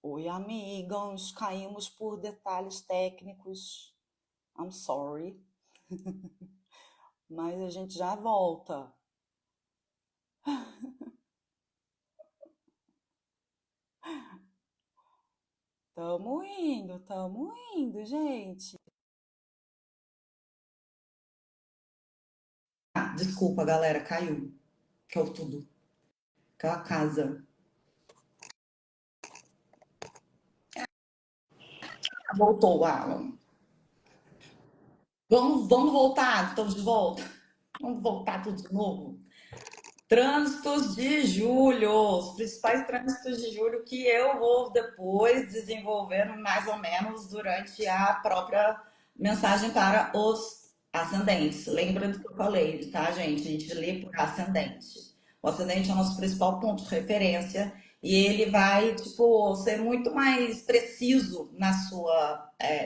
Oi, amigos, caímos por detalhes técnicos. I'm sorry, mas a gente já volta. Tamo indo, gente. Desculpa, galera, caiu. Caiu tudo. Caiu a casa. Voltou, Alan. Vamos voltar, estamos de volta. Vamos voltar tudo de novo. Trânsitos de julho, os principais trânsitos de julho que eu vou depois desenvolvendo mais ou menos durante a própria mensagem para os ascendentes. Lembra do que eu falei, tá, gente? A gente lê por ascendente. O ascendente é o nosso principal ponto de referência e ele vai, tipo, ser muito mais preciso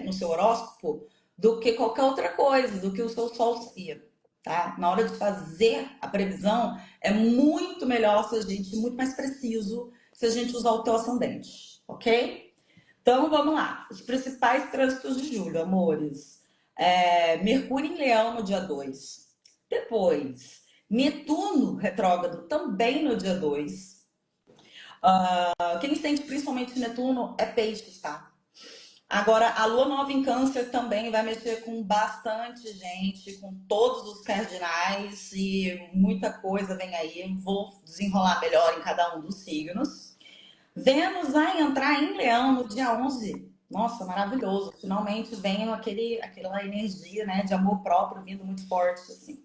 no seu horóscopo do que qualquer outra coisa, do que o seu sol seria, tá? Na hora de fazer a previsão, é muito melhor se a gente, muito mais preciso, se a gente usar o teu ascendente, ok? Então vamos lá. Os principais trânsitos de julho, amores. Mercúrio em Leão no dia 2. Depois, Netuno retrógrado também no dia 2. Quem sente principalmente Netuno é peixes, tá? Agora, a lua nova em câncer também vai mexer com bastante gente, com todos os cardinais e muita coisa vem aí. Vou desenrolar melhor em cada um dos signos. Vênus vai entrar em Leão no dia 11. Nossa, maravilhoso. Finalmente vem aquela energia, né, de amor próprio vindo muito forte, assim.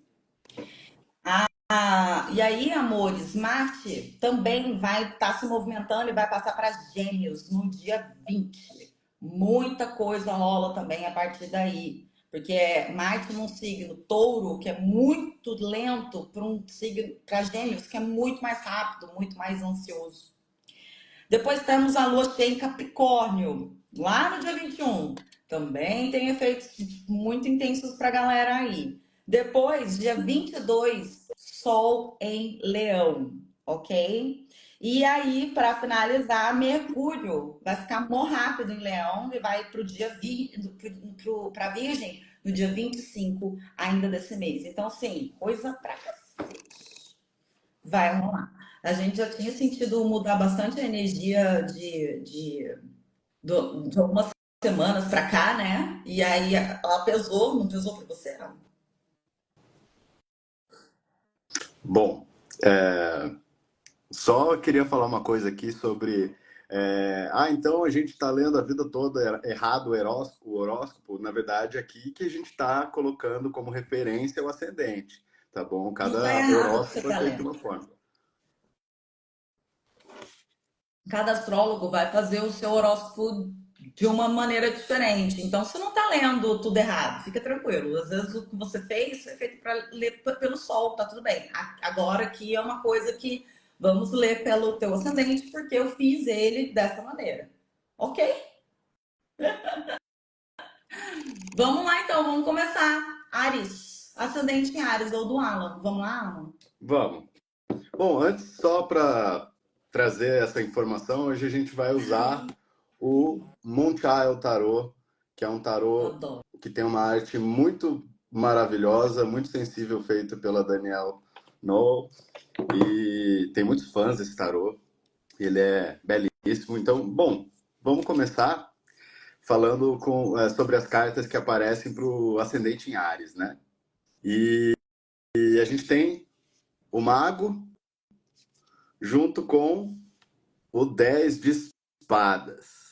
E aí, amores, Marte também vai estar se movimentando e vai passar para Gêmeos no dia 20. Muita coisa rola também a partir daí. Porque é Marte num signo Touro, que é muito lento, para um signo para Gêmeos, que é muito mais rápido, muito mais ansioso. Depois temos a lua cheia em Capricórnio, lá no dia 21. Também tem efeitos muito intensos para a galera aí. Depois, dia 22, Sol em Leão, ok? E aí, para finalizar, Mercúrio vai ficar more rápido em Leão e vai para o dia para Virgem no dia 25 ainda desse mês. Então, sim, coisa pra cacete. Vai rolar. A gente já tinha sentido mudar bastante a energia de algumas semanas para cá, né? E aí ela pesou, não pesou para você, não? Bom, é, só queria falar uma coisa aqui sobre. Então a gente está lendo a vida toda errado o horóscopo. Na verdade, aqui que a gente está colocando como referência o ascendente, tá bom? Não tá Cada errado o que você horóscopo é está feito de lendo. uma forma. Cada astrólogo vai fazer o seu horóscopo de uma maneira diferente. Então, você não está lendo tudo errado, fica tranquilo. Às vezes o que você fez foi feito para ler pelo sol, tá tudo bem. Agora aqui é uma coisa que vamos ler pelo teu ascendente, porque eu fiz ele dessa maneira. Ok? Vamos lá então, vamos começar. Ares, ascendente em Ares, ou do Alan. Vamos lá, Alan? Vamos. Bom, antes, só para trazer essa informação, hoje a gente vai usar o Moonchild Tarot, que é um tarot Adoro. que tem uma arte muito maravilhosa, muito sensível, feito pela Danielle No. E tem muitos fãs desse tarô. Ele é belíssimo. Então, bom, vamos começar falando sobre as cartas que aparecem para o ascendente em Áries, né? E a gente tem o Mago junto com o 10 de espadas.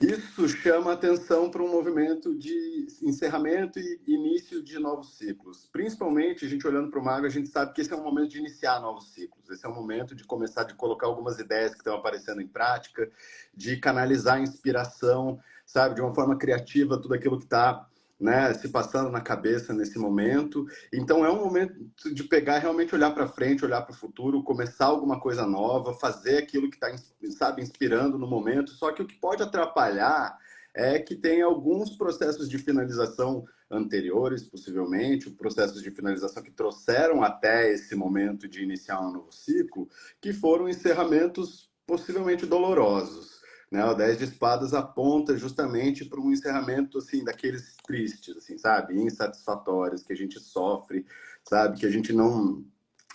Isso chama atenção para um movimento de encerramento e início de novos ciclos. Principalmente, a gente olhando para o mago, a gente sabe que esse é um momento de iniciar novos ciclos. Esse é um momento de começar, de colocar algumas ideias que estão aparecendo em prática, de canalizar a inspiração, sabe, de uma forma criativa, tudo aquilo que está, né, se passando na cabeça nesse momento. Então é um momento de pegar, realmente olhar para frente, olhar para o futuro, começar alguma coisa nova, fazer aquilo que está, sabe, inspirando no momento. Só que o que pode atrapalhar é que tem alguns processos de finalização anteriores, possivelmente, processos de finalização que trouxeram até esse momento de iniciar um novo ciclo, que foram encerramentos possivelmente dolorosos, né? O 10 de espadas aponta justamente para um encerramento, assim, daqueles tristes, assim, sabe? Insatisfatórios, que a gente sofre, sabe? Que a gente não...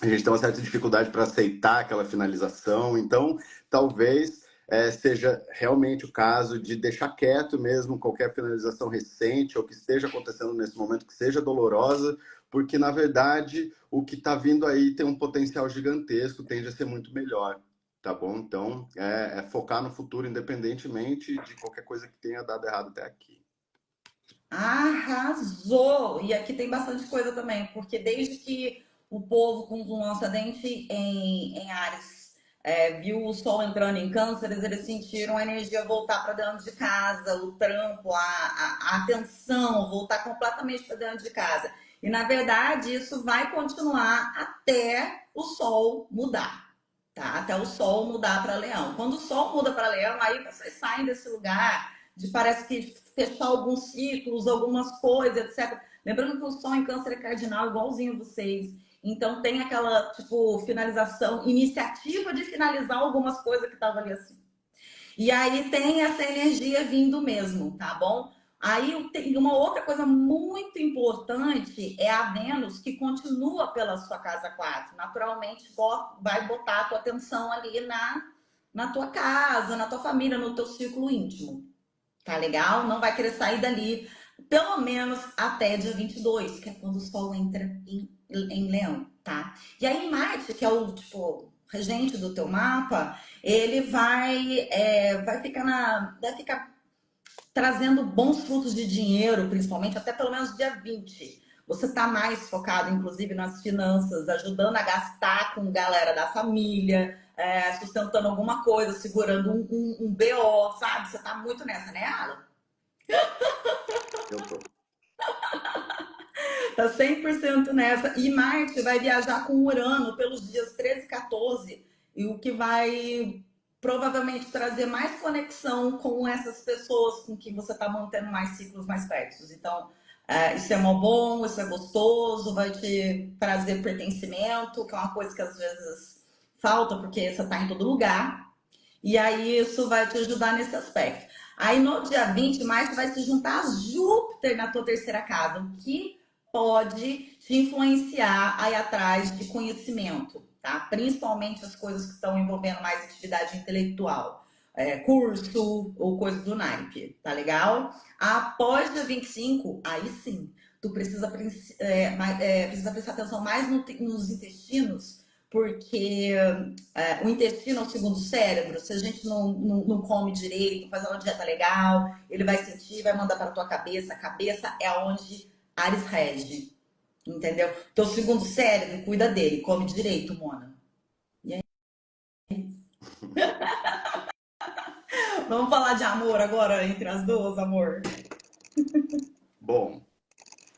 A gente tem uma certa dificuldade para aceitar aquela finalização. Então, talvez seja realmente o caso de deixar quieto mesmo qualquer finalização recente ou que esteja acontecendo nesse momento, que seja dolorosa, porque, na verdade, o que está vindo aí tem um potencial gigantesco, tende a ser muito melhor. Tá bom? Então, é focar no futuro, independentemente de qualquer coisa que tenha dado errado até aqui. Arrasou! E aqui tem bastante coisa também, porque desde que o povo com um ascendente em Áries viu o Sol entrando em Cânceres, eles sentiram a energia voltar para dentro de casa, o trampo, a atenção voltar completamente para dentro de casa. E na verdade, isso vai continuar até o Sol mudar. Tá? Até o Sol mudar para Leão. Quando o Sol muda para Leão, aí vocês saem desse lugar de parece que fechar alguns ciclos, algumas coisas, etc. Lembrando que o Sol em Câncer é cardinal, igualzinho vocês. Então tem aquela, tipo, finalização, iniciativa de finalizar algumas coisas que estavam ali assim. E aí tem essa energia vindo mesmo, tá bom? Aí tem uma outra coisa muito importante é a Vênus que continua pela sua casa 4. Naturalmente vai botar a tua atenção ali na tua casa, na tua família, no teu círculo íntimo. Tá legal? Não vai querer sair dali, pelo menos até dia 22, que é quando o Sol entra em Leão, tá? E aí Marte, que é o, tipo, regente do teu mapa, ele vai ficar trazendo bons frutos de dinheiro, principalmente até pelo menos dia 20. Você está mais focado, inclusive, nas finanças, ajudando a gastar com galera da família, sustentando alguma coisa, segurando um BO, sabe? Você está muito nessa, né, Alan? Eu tô. Tá 100% nessa. E Marte vai viajar com Urano pelos dias 13 e 14, e o que vai provavelmente trazer mais conexão com essas pessoas com que você está mantendo mais ciclos mais perto. Então, isso é mó bom, isso é gostoso, vai te trazer pertencimento, que é uma coisa que às vezes falta, porque você está em todo lugar. E aí isso vai te ajudar nesse aspecto. Aí no dia 20, Marte vai se juntar a Júpiter na tua terceira casa, o que pode te influenciar aí atrás de conhecimento, tá? Principalmente as coisas que estão envolvendo mais atividade intelectual, curso ou coisa do naipe, tá legal? Após dia 25, aí sim, tu precisa prestar atenção mais nos intestinos, porque o intestino é o segundo cérebro. Se a gente não come direito, faz uma dieta legal, ele vai sentir, vai mandar para tua cabeça. A cabeça é onde Ares rege, entendeu? Teu segundo cérebro, cuida dele, come direito, Mona. E aí? Vamos falar de amor agora entre as duas, amor? Bom,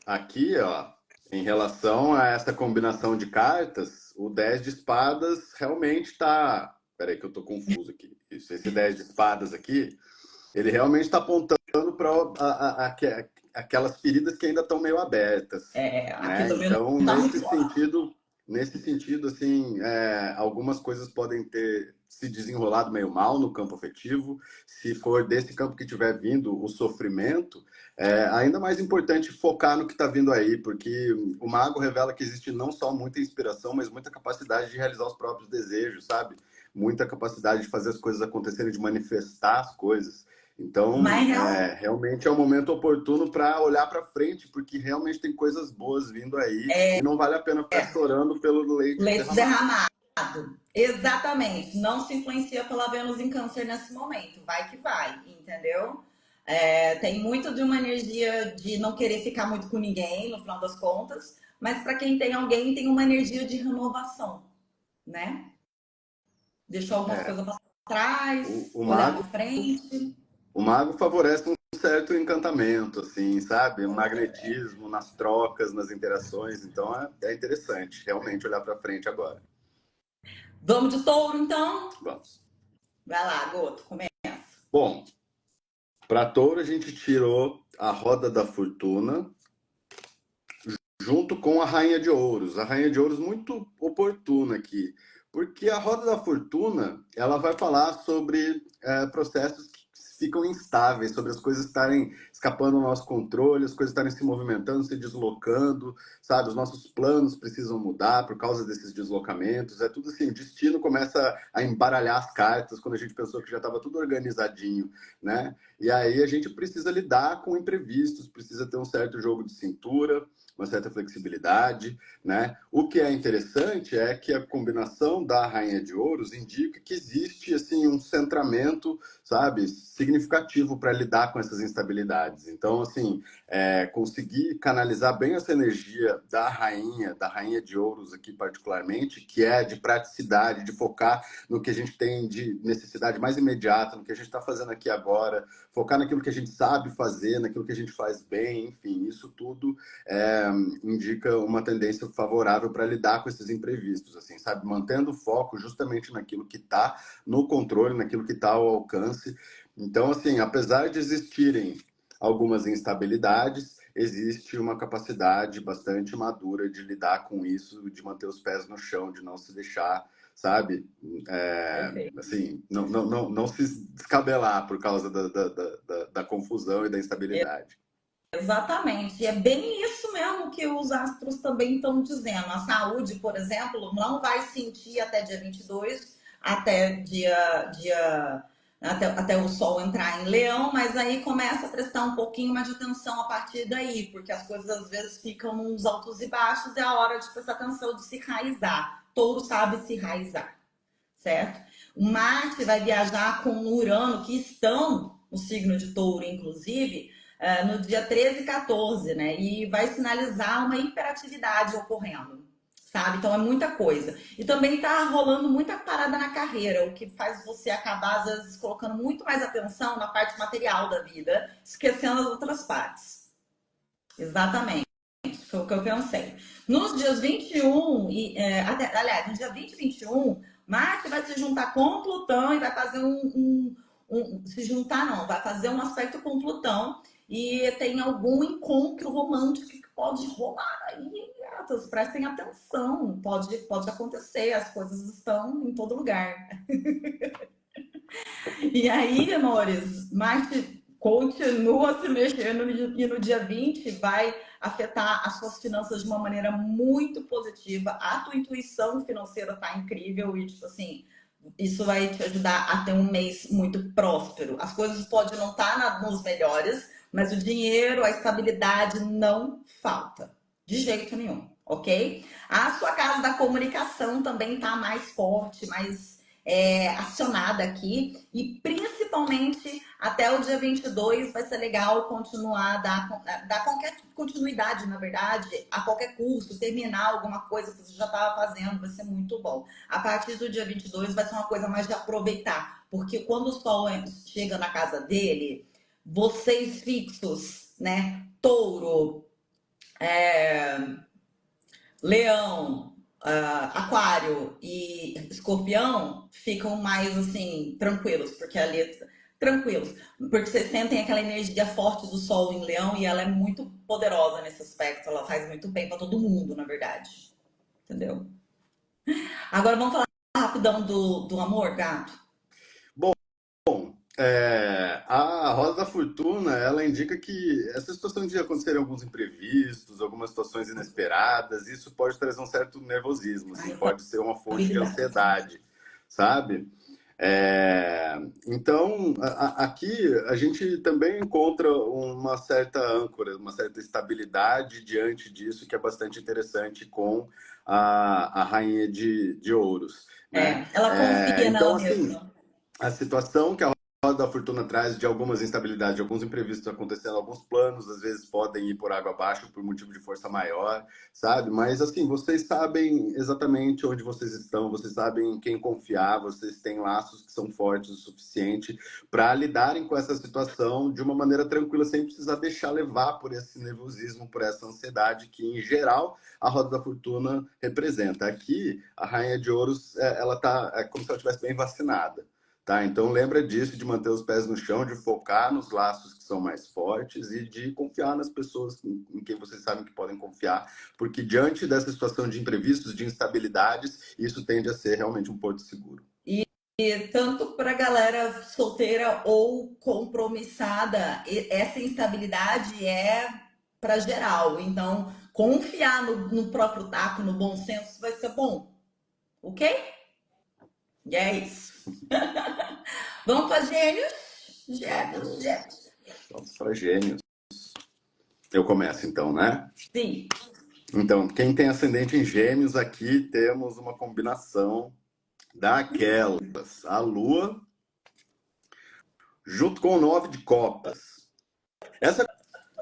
aqui, ó, em relação a essa combinação de cartas, o 10 de espadas realmente está. Peraí, que eu tô confuso aqui. Esse 10 de espadas aqui, ele realmente está apontando para aquelas feridas que ainda estão meio abertas, Aqui né? também Então, não tá muito claro. nesse sentido, assim, algumas coisas podem ter se desenrolado meio mal no campo afetivo. Se for desse campo que tiver vindo o sofrimento, é ainda mais importante focar no que está vindo aí, porque o mago revela que existe não só muita inspiração, mas muita capacidade de realizar os próprios desejos, sabe? Muita capacidade de fazer as coisas acontecerem, de manifestar as coisas. Então, Mas realmente é o momento oportuno para olhar para frente, porque realmente tem coisas boas vindo aí e não vale a pena ficar chorando pelo leite leite derramado. derramado. Exatamente. Não se influencia pela Vênus em Câncer nesse momento. Vai que vai, entendeu? Tem muito de uma energia de não querer ficar muito com ninguém, no final das contas. Mas para quem tem alguém, tem uma energia de renovação, né? Deixou algumas É, coisas para trás, o olhar para mago, frente. o mago favorece um certo encantamento, assim, sabe? Um magnetismo nas trocas, nas interações. Então, é interessante realmente olhar para frente agora. Vamos de touro, então? Vamos. Vai lá, Goto, começa. Bom, para touro a gente tirou a roda da fortuna junto com a Rainha de Ouros. A Rainha de Ouros muito oportuna aqui, Porque a roda da fortuna, ela vai falar sobre processos que ficam instáveis, sobre as coisas estarem escapando do nosso controle, as coisas estarem se movimentando, se deslocando, sabe? Os nossos planos precisam mudar por causa desses deslocamentos. É tudo assim, o destino começa a embaralhar as cartas quando a gente pensou que já estava tudo organizadinho, né? E aí a gente precisa lidar com imprevistos, precisa ter um certo jogo de cintura, uma certa flexibilidade, né? O que é interessante é que a combinação da Rainha de Ouros indica que existe assim um centramento, sabe, significativo para lidar com essas instabilidades. Então, assim, conseguir canalizar bem essa energia da Rainha de Ouros aqui particularmente, que é de praticidade, de focar no que a gente tem de necessidade mais imediata, no que a gente está fazendo aqui agora, focar naquilo que a gente sabe fazer, naquilo que a gente faz bem, enfim, isso tudo indica uma tendência favorável para lidar com esses imprevistos, assim, sabe? Mantendo o foco justamente naquilo que está no controle, naquilo que está ao alcance. Então, assim, apesar de existirem algumas instabilidades, existe uma capacidade bastante madura de lidar com isso, de manter os pés no chão, de não se deixar, sabe? Perfeito. Assim, não se descabelar por causa da confusão e da instabilidade. Exatamente, e é bem isso mesmo que os astros também estão dizendo. A saúde, por exemplo, não vai sentir até dia 22, até até o Sol entrar em Leão, mas aí começa a prestar um pouquinho mais de atenção a partir daí, porque as coisas às vezes ficam uns altos e baixos, é a hora de prestar atenção, de se raizar. Touro sabe se raizar, certo? O Marte vai viajar com o Urano, que estão no signo de Touro, inclusive, no dia 13 e 14, né? E vai sinalizar uma hiperatividade ocorrendo, sabe? Então é muita coisa. E também tá rolando muita parada na carreira, o que faz você acabar, às vezes, colocando muito mais atenção na parte material da vida, esquecendo as outras partes. Exatamente. Foi o que eu pensei. Nos dias 21, aliás, no dia 20 e 21, Marte vai se juntar com Plutão e vai fazer se juntar não, vai fazer um aspecto com Plutão e tem algum encontro romântico que pode rolar aí, gatas, prestem atenção, pode acontecer, as coisas estão em todo lugar. E aí, amores, Marte continua se mexendo e no dia 20 vai afetar as suas finanças de uma maneira muito positiva. A tua intuição financeira tá incrível e, tipo assim, isso vai te ajudar a ter um mês muito próspero. As coisas podem não estar nos melhores, mas o dinheiro, a estabilidade não falta. De jeito nenhum, ok? A sua casa da comunicação também tá mais forte, mais acionada aqui e principalmente até o dia 22 vai ser legal continuar, dar qualquer continuidade, na verdade, a qualquer curso, terminar alguma coisa que você já estava fazendo, vai ser muito bom. A partir do dia 22 vai ser uma coisa mais de aproveitar, porque quando o Sol chega na casa dele, vocês fixos, né? Touro, Leão, Aquário e Escorpião ficam mais assim tranquilos, porque ali tranquilos, porque vocês sentem aquela energia forte do Sol em Leão e ela é muito poderosa nesse aspecto, ela faz muito bem para todo mundo, na verdade, entendeu? Agora vamos falar rapidão do amor, gato. Bom, a Rosa da Fortuna, ela indica que essa situação de acontecerem alguns imprevistos, algumas situações inesperadas, isso pode trazer um certo nervosismo, assim, Ai, pode ser uma fonte de habilidade. ansiedade, sabe? Então, aqui a gente também encontra uma certa âncora, uma certa estabilidade diante disso, que é bastante interessante com a Rainha de Ouros, né? Ela confia Então, nela assim, mesma. a situação que a roda da fortuna traz de algumas instabilidades, de alguns imprevistos acontecendo, alguns planos às vezes podem ir por água abaixo por motivo de força maior, sabe? Mas assim, vocês sabem exatamente onde vocês estão, vocês sabem em quem confiar, vocês têm laços que são fortes o suficiente para lidarem com essa situação de uma maneira tranquila, sem precisar deixar levar por esse nervosismo, por essa ansiedade que, em geral, a roda da fortuna representa. Aqui, a Rainha de Ouros, ela tá como se ela estivesse bem vacinada, Tá? Então lembra disso, de manter os pés no chão, de focar nos laços que são mais fortes e de confiar nas pessoas em quem vocês sabem que podem confiar, porque diante dessa situação de imprevistos, de instabilidades, isso tende a ser realmente um porto seguro. E tanto para a galera solteira ou compromissada, essa instabilidade é para geral. Então, confiar no próprio taco, no bom senso, vai ser bom. Ok? E é isso. Vamos para gêmeos? Gêmeos. Vamos para gêmeos. Eu começo então, né? Sim. Então, quem tem ascendente em gêmeos, aqui temos uma combinação daquelas. A Lua junto com o 9 de copas. Essa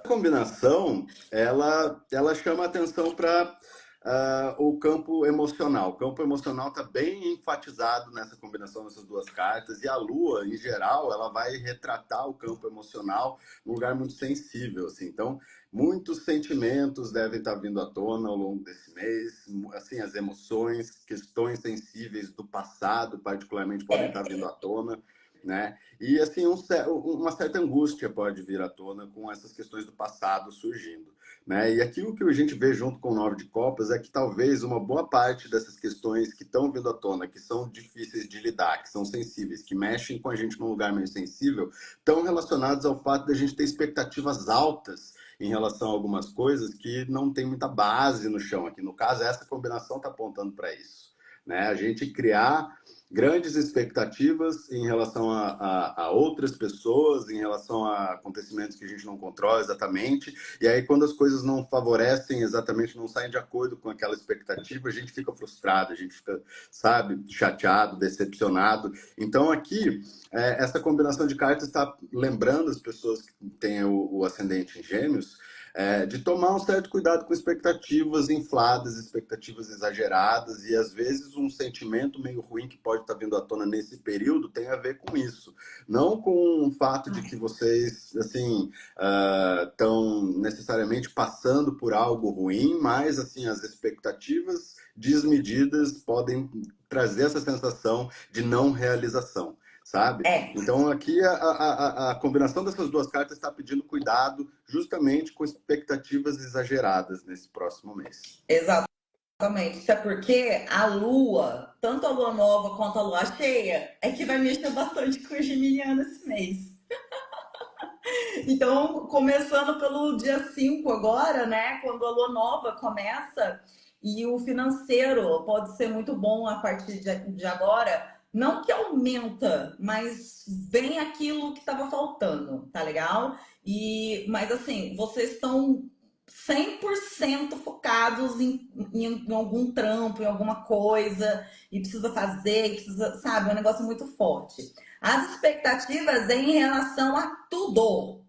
combinação, ela chama atenção para o campo emocional. O campo emocional está bem enfatizado nessa combinação dessas duas cartas. E a Lua, em geral, ela vai retratar o campo emocional num lugar muito sensível. Assim. Então, muitos sentimentos devem estar vindo à tona ao longo desse mês. Assim, as emoções, questões sensíveis do passado, particularmente, podem estar vindo à tona. Né? E assim, uma certa angústia pode vir à tona com essas questões do passado surgindo. Né? E aquilo que a gente vê junto com o 9 de copas é que talvez uma boa parte dessas questões que estão vindo à tona, que são difíceis de lidar, que são sensíveis, que mexem com a gente num lugar meio sensível, estão relacionados ao fato de a gente ter expectativas altas em relação a algumas coisas que não tem muita base no chão aqui. No caso, essa combinação está apontando para isso. Né? A gente criar grandes expectativas em relação a outras pessoas, em relação a acontecimentos que a gente não controla exatamente, e aí quando as coisas não favorecem exatamente, não saem de acordo com aquela expectativa, a gente fica frustrado, a gente fica, sabe, chateado, decepcionado. Então aqui, essa combinação de cartas está lembrando as pessoas que têm o ascendente em gêmeos, de tomar um certo cuidado com expectativas infladas, expectativas exageradas, e às vezes um sentimento meio ruim que pode estar vindo à tona nesse período tem a ver com isso. Não com o fato de que vocês, assim, estão necessariamente passando por algo ruim, mas, assim, as expectativas desmedidas podem trazer essa sensação de não realização. Sabe? Então aqui a combinação dessas duas cartas está pedindo cuidado justamente com expectativas exageradas nesse próximo mês. Exatamente. Isso é porque a Lua, tanto a Lua nova quanto a Lua cheia, é que vai mexer bastante com o geminiano esse mês. Então, começando pelo dia 5 agora, né? Quando a Lua nova começa, e o financeiro pode ser muito bom a partir de agora. Não que aumenta, mas vem aquilo que estava faltando, tá legal? Mas assim, vocês estão 100% focados em algum trampo, em alguma coisa, e precisa fazer, e precisa, sabe? É um negócio muito forte. As expectativas é em relação a tudo,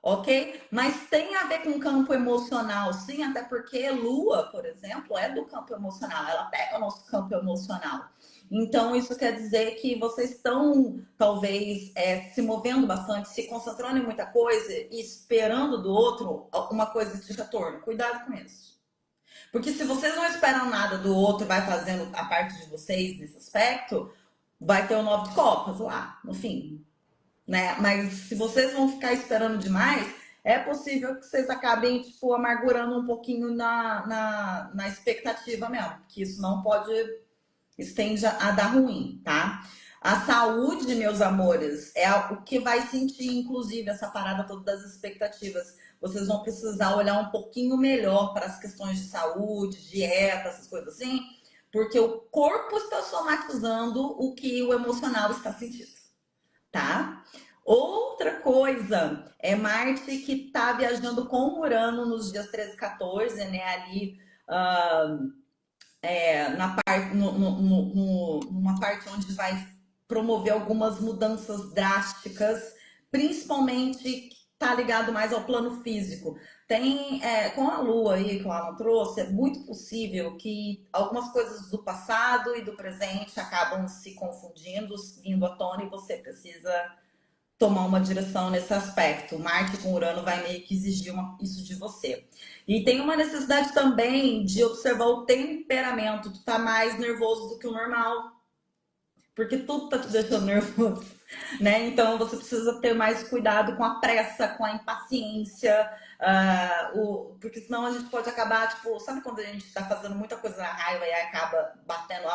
ok? Mas tem a ver com o campo emocional, sim, até porque Lua, por exemplo, é do campo emocional, ela pega o nosso campo emocional. Então, isso quer dizer que vocês estão, talvez, se movendo bastante, se concentrando em muita coisa e esperando do outro uma coisa de retorno. Cuidado com isso. Porque se vocês não esperam nada do outro, vai fazendo a parte de vocês nesse aspecto, vai ter o 9 de copas lá, no fim. Né? Mas se vocês vão ficar esperando demais, é possível que vocês acabem, tipo, amargurando um pouquinho na expectativa mesmo. Que isso não pode... Isso tende a dar ruim, tá? A saúde, meus amores, é o que vai sentir, inclusive, essa parada toda das expectativas. Vocês vão precisar olhar um pouquinho melhor para as questões de saúde, dieta, essas coisas assim, porque o corpo está somatizando o que o emocional está sentindo, tá? Outra coisa é Marte que está viajando com Urano nos dias 13 e 14, né? Ali numa parte onde vai promover algumas mudanças drásticas, principalmente está ligado mais ao plano físico. Tem, com a Lua aí que o Alan trouxe, é muito possível que algumas coisas do passado e do presente acabam se confundindo, vindo à tona, e você precisa tomar uma direção nesse aspecto. Marte com Urano vai meio que exigir isso de você. E tem uma necessidade também de observar o temperamento. Tu tá mais nervoso do que o normal. porque tudo tá te deixando nervoso, né? Então você precisa ter mais cuidado com a pressa, com a impaciência, porque senão a gente pode acabar, tipo, sabe quando a gente tá fazendo muita coisa na raiva e acaba batendo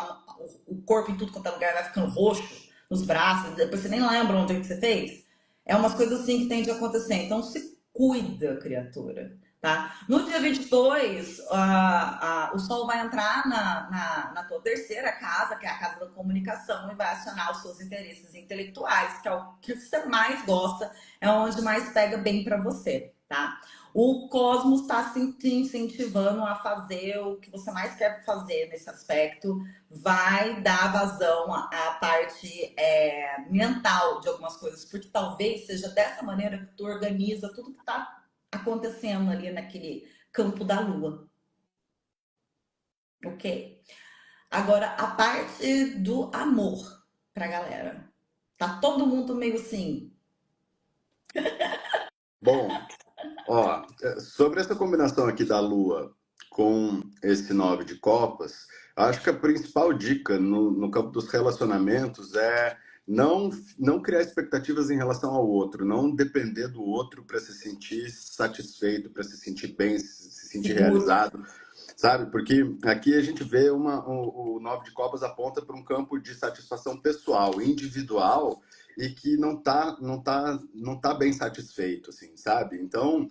o corpo em tudo quanto é lugar, vai ficando roxo nos braços, depois você nem lembra onde é que você fez? É umas coisas assim que tende a acontecer. Então se cuida, criatura. Tá? No dia 22, o Sol vai entrar na tua terceira casa, que é a casa da comunicação, e vai acionar os seus interesses intelectuais, que é o que você mais gosta, é onde mais pega bem para você, tá? O Cosmos está te incentivando a fazer o que você mais quer fazer nesse aspecto, vai dar vazão à parte mental de algumas coisas, porque talvez seja dessa maneira que tu organiza tudo que está acontecendo ali naquele campo da Lua. Ok? Agora, a parte do amor pra galera. Tá todo mundo meio assim. Bom, ó, sobre essa combinação aqui da Lua com esse 9 de copas, acho que a principal dica no campo dos relacionamentos é não criar expectativas em relação ao outro, não depender do outro para se sentir satisfeito, para se sentir bem, se sentir Seguro. realizado, sabe? Porque aqui a gente vê o 9 de copas aponta para um campo de satisfação pessoal, individual, e que não tá bem satisfeito, assim, sabe? Então,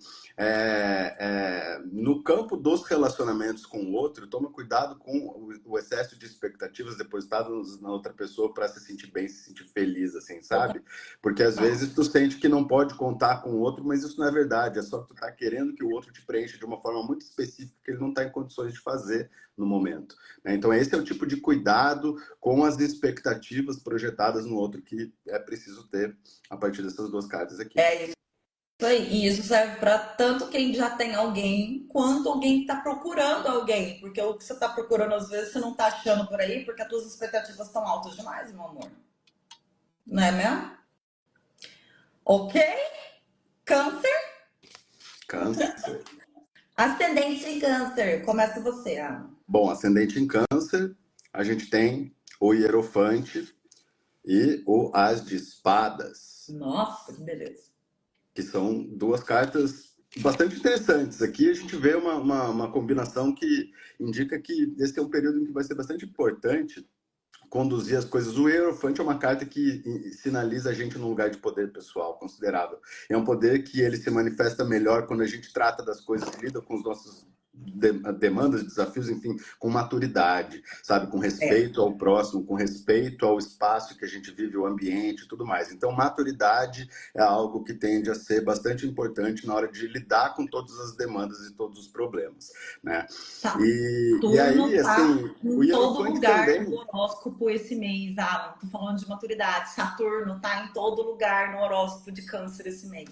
no campo dos relacionamentos com o outro, toma cuidado com o excesso de expectativas depositadas na outra pessoa para se sentir bem, se sentir feliz, assim, sabe? Porque às vezes tu sente que não pode contar com o outro, mas isso não é verdade. É só que tu tá querendo que o outro te preencha de uma forma muito específica que ele não está em condições de fazer no momento, né? Então esse é o tipo de cuidado com as expectativas projetadas no outro que é preciso ter a partir dessas duas cartas aqui. É isso aí. E isso serve para tanto quem já tem alguém, quanto alguém que está procurando alguém. Porque o que você está procurando, às vezes, você não está achando por aí, porque as suas expectativas estão altas demais, meu amor. Não é mesmo? Ok? Câncer. Câncer. Ascendente em câncer. Começa você, Ana. Bom, ascendente em câncer, a gente tem o Hierofante e o As de Espadas, Nossa, que beleza. que são duas cartas bastante interessantes. Aqui a gente vê uma combinação que indica que esse é um período em que vai ser bastante importante conduzir as coisas. O Hierophante é uma carta que sinaliza a gente num lugar de poder pessoal considerável. É um poder que ele se manifesta melhor quando a gente trata das coisas e lida com os nossos demandas, desafios, enfim, com maturidade, sabe? Com É. respeito ao próximo, com respeito ao espaço que a gente vive, o ambiente e tudo mais. Então, maturidade é algo que tende a ser bastante importante na hora de lidar com todas as demandas e todos os problemas, né? E aí, Saturno tá assim, o em todo Hierofante lugar do também. horóscopo esse mês, Alan. Tô falando de maturidade. Saturno tá em todo lugar no horóscopo de câncer esse mês.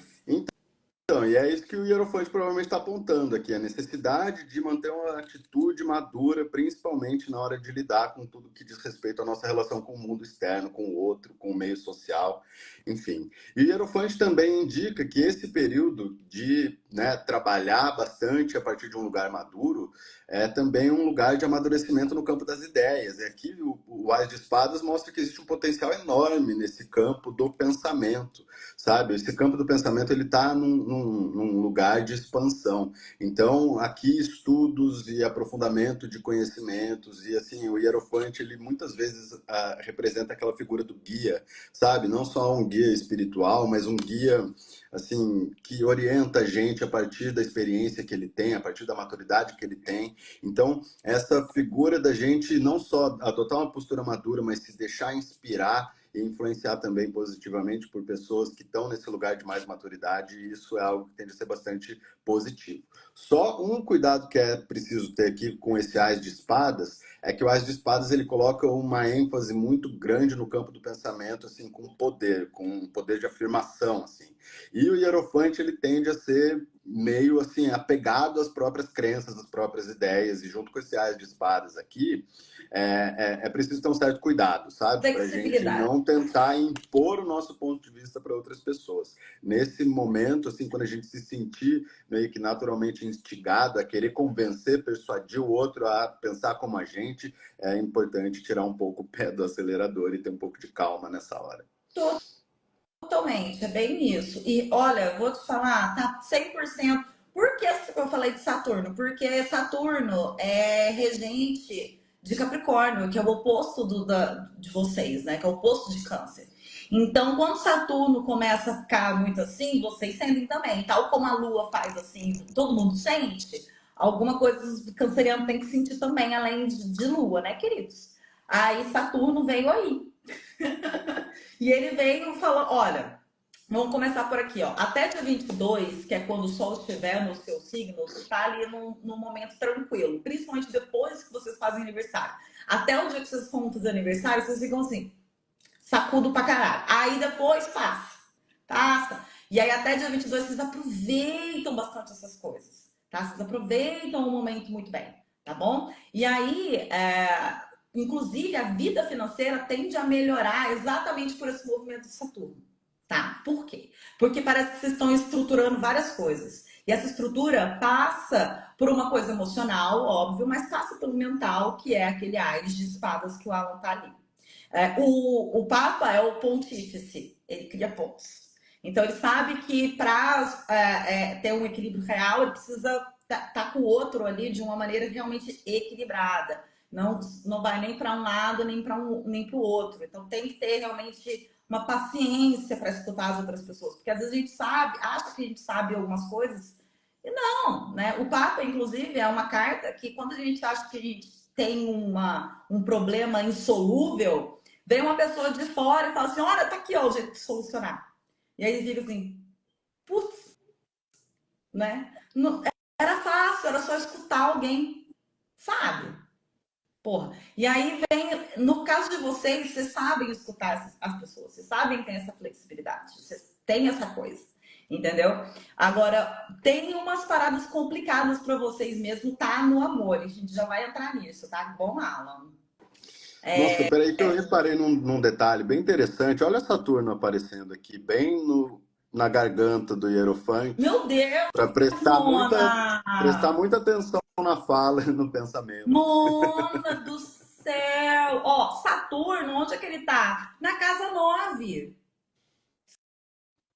Então, e é isso que o Hierofante provavelmente está apontando aqui, a necessidade de manter uma atitude madura, principalmente na hora de lidar com tudo que diz respeito à nossa relação com o mundo externo, com o outro, com o meio social, enfim. E o Hierofante também indica que esse período de, né, trabalhar bastante a partir de um lugar maduro é também um lugar de amadurecimento no campo das ideias. E aqui o Ás de Espadas mostra que existe um potencial enorme nesse campo do pensamento, sabe? Esse campo do pensamento ele está num lugar de expansão. Então, aqui estudos e aprofundamento de conhecimentos e assim o Hierofante ele muitas vezes representa aquela figura do guia, sabe? Não só um guia espiritual, mas um guia assim que orienta a gente a partir da experiência que ele tem, a partir da maturidade que ele tem. Então, essa figura da gente não só adotar uma postura madura, mas se deixar inspirar e influenciar também positivamente por pessoas que estão nesse lugar de mais maturidade, e isso é algo que tende a ser bastante positivo. Só um cuidado que é preciso ter aqui com esse Ás de Espadas é que o Ás de Espadas ele coloca uma ênfase muito grande no campo do pensamento, assim, com um poder de afirmação, assim. E o Hierofante ele tende a ser meio assim apegado às próprias crenças, às próprias ideias, e junto com esse Ás de Espadas aqui, é preciso ter um certo cuidado, sabe? Para a gente Flexibilidade. não tentar impor o nosso ponto de vista para outras pessoas. Nesse momento, assim, quando a gente se sentir meio que naturalmente instigado a querer convencer, persuadir o outro a pensar como a realmente é importante tirar um pouco o pé do acelerador e ter um pouco de calma nessa hora. Totalmente, é bem isso. E olha, vou te falar, tá 100%. Por que eu falei de Saturno? Porque Saturno é regente de Capricórnio, que é o oposto de vocês, né? Que é o oposto de Câncer. Então, quando Saturno começa a ficar muito assim, vocês sentem também. Tal como a Lua faz assim, todo mundo sente, alguma coisa o canceriano tem que sentir também, além de Lua, né, queridos? Aí Saturno veio aí. E ele veio falando, olha, vamos começar por aqui, ó. Até dia 22, que é quando o Sol estiver no seu signo, está ali num momento tranquilo. Principalmente depois que vocês fazem aniversário. Até o dia que vocês vão fazer aniversário, vocês ficam assim, sacudo pra caralho. Aí depois passa. Passa. E aí até dia 22 vocês aproveitam bastante essas coisas. Tá? Vocês aproveitam o momento muito bem. Tá bom? E aí, inclusive, a vida financeira tende a melhorar exatamente por esse movimento de Saturno. Tá? Por quê? Porque parece que vocês estão estruturando várias coisas. E essa estrutura passa por uma coisa emocional, óbvio, mas passa pelo mental, que é aquele Ares de espadas que o Alan tá ali. O Papa é o pontífice, ele cria pontos. Então ele sabe que para ter um equilíbrio real, ele precisa estar com o outro ali de uma maneira realmente equilibrada. Não vai nem para um lado, nem para o outro. Então tem que ter realmente uma paciência para escutar as outras pessoas. Porque às vezes a gente sabe, acha que a gente sabe algumas coisas, e não, né? O Papa, inclusive, é uma carta que quando a gente acha que a gente tem um problema insolúvel, vem uma pessoa de fora e fala assim, olha, tá aqui ó, o jeito de solucionar. E aí fica assim, putz, né? Não, era fácil, era só escutar alguém, sabe? Porra. E aí vem, no caso de vocês, vocês sabem escutar as pessoas, vocês sabem ter essa flexibilidade, vocês têm essa coisa, entendeu? Agora, tem umas paradas complicadas para vocês mesmo, tá? No amor, a gente já vai entrar nisso, tá? Bom, Alan. Nossa, peraí que eu reparei num detalhe bem interessante. Olha Saturno aparecendo aqui, bem na garganta do Hierofante, Meu Deus, para Mona! prestar muita atenção na fala e no pensamento. Mona do céu! Ó, Saturno, onde é que ele tá? Na casa 9,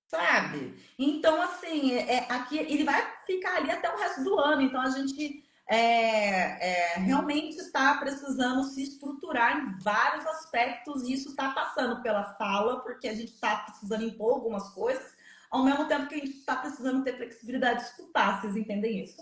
sabe? Então, assim, aqui ele vai ficar ali até o resto do ano. Então, a gente realmente está precisando se estruturar em vários aspectos e isso está passando pela fala, porque a gente está precisando impor algumas coisas, ao mesmo tempo que a gente está precisando ter flexibilidade de escutar. Vocês entendem isso?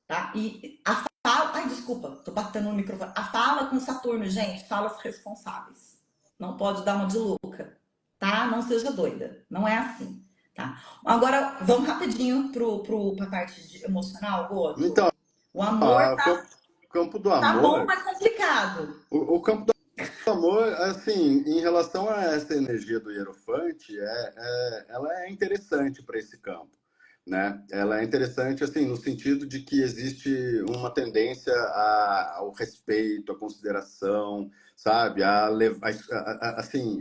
Tá? E a fala. Ai, desculpa, tô batendo no microfone. A fala com Saturno, gente, falas responsáveis. Não pode dar uma de louca, tá? Não seja doida. Não é assim, tá? Agora, vamos rapidinho pra parte emocional, Goto. Então, O amor o campo do tá bom, amor, mas complicado. o campo do amor, assim, em relação a essa energia do Hierofante, ela é interessante para esse campo, né? Ela é interessante, assim, no sentido de que existe uma tendência ao respeito, à consideração, sabe? Assim,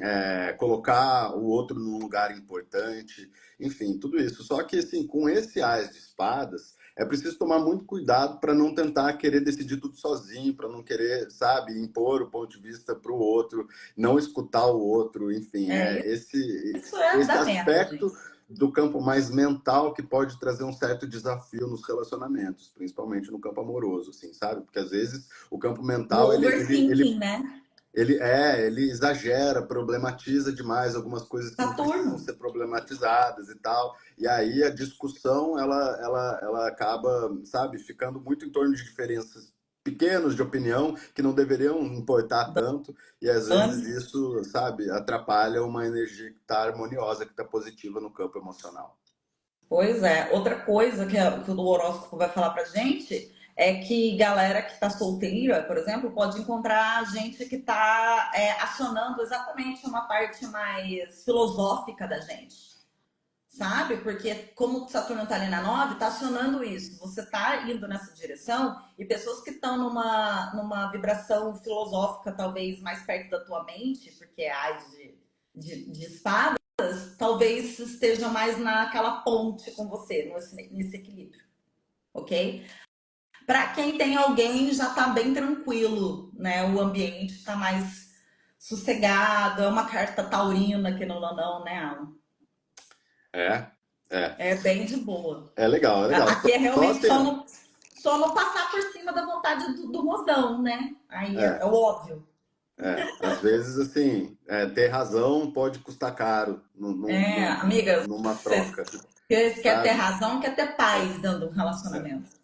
colocar o outro num lugar importante, enfim, tudo isso. Só que, assim, com esse Ás de Espadas, é preciso tomar muito cuidado para não tentar querer decidir tudo sozinho, para não querer, sabe, impor o ponto de vista para o outro, não escutar o outro, enfim, Isso é esse da merda, gente. aspecto do campo mais mental que pode trazer um certo desafio nos relacionamentos, principalmente no campo amoroso, assim, sabe? Porque às vezes o campo O mental overthinking, né? ele exagera, problematiza demais algumas coisas que não Saturno. precisam ser problematizadas e tal. E aí a discussão, ela acaba, sabe, ficando muito em torno de diferenças pequenas de opinião que não deveriam importar tanto. E às vezes Dane. isso, sabe, atrapalha uma energia que está harmoniosa, que está positiva no campo emocional. Pois é. Outra coisa que o horóscopo vai falar pra gente é que galera que tá solteira, por exemplo, pode encontrar gente que tá acionando exatamente uma parte mais filosófica da gente, sabe? Porque como o Saturno tá ali na 9, tá acionando isso. Você tá indo nessa direção e pessoas que estão numa vibração filosófica, talvez mais perto da tua mente, porque é Ás de espada, talvez esteja mais naquela ponte com você, nesse equilíbrio, ok? Para quem tem alguém, já tá bem tranquilo, né? O ambiente tá mais sossegado. É uma carta taurina, que não, né, Alan? É, é. É bem de boa. É legal, é legal. Aqui é Só realmente ter. só não passar por cima da vontade do mozão, né? Aí é É, óbvio. às vezes, assim, ter razão pode custar caro É, amiga, numa vocês troca, quer ter sabe? razão, quer ter paz dentro de um É, relacionamento.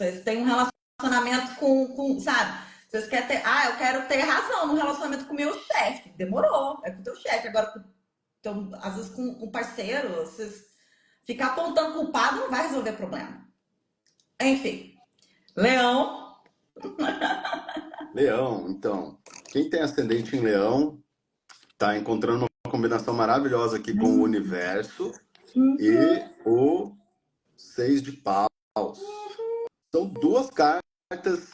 Vocês têm um relacionamento sabe? Vocês querem ter, eu quero ter razão no relacionamento com o meu chefe. Demorou, é com o teu chefe. Agora, então, às vezes com o parceiro, vocês ficar apontando culpado não vai resolver problema. Enfim, Leão. Leão, então. Quem tem ascendente em Leão tá encontrando uma combinação maravilhosa aqui com o universo e o Seis de Paus. São duas cartas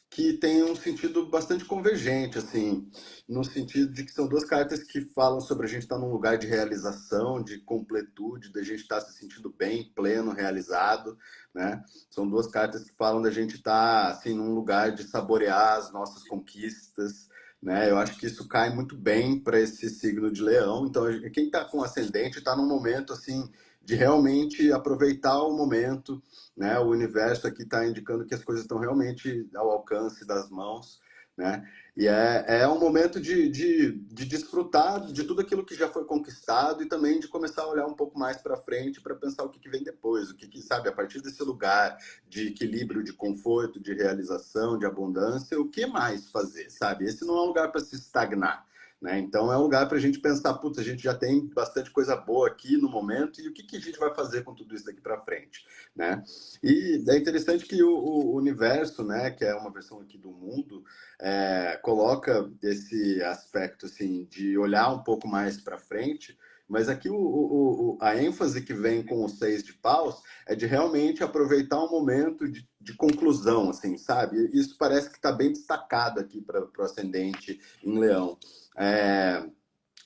que têm um sentido bastante convergente, assim, no sentido de que são duas cartas que falam sobre a gente estar num lugar de realização, de completude, da gente estar se sentindo bem, pleno, realizado, né? São duas cartas que falam da gente estar, assim, num lugar de saborear as nossas conquistas, né? Eu acho que isso cai muito bem para esse signo de Leão. Então, quem está com ascendente está num momento, assim, de realmente aproveitar o momento, né? O universo aqui está indicando que as coisas estão realmente ao alcance das mãos, né? E é um momento de desfrutar de tudo aquilo que já foi conquistado e também de começar a olhar um pouco mais para frente para pensar o que vem depois, sabe, a partir desse lugar de equilíbrio, de conforto, de realização, de abundância, o que mais fazer, sabe? Esse não é um lugar para se estagnar. Né? Então é um lugar para a gente pensar, putz, a gente já tem bastante coisa boa aqui no momento e o que a gente vai fazer com tudo isso daqui para frente, né? E é interessante que o universo, né, que é uma versão aqui do mundo, coloca esse aspecto assim de olhar um pouco mais para frente. Mas aqui a ênfase que vem com os seis de paus é de realmente aproveitar um momento de conclusão, assim, sabe? Isso parece que está bem destacado aqui para o ascendente em Leão. É,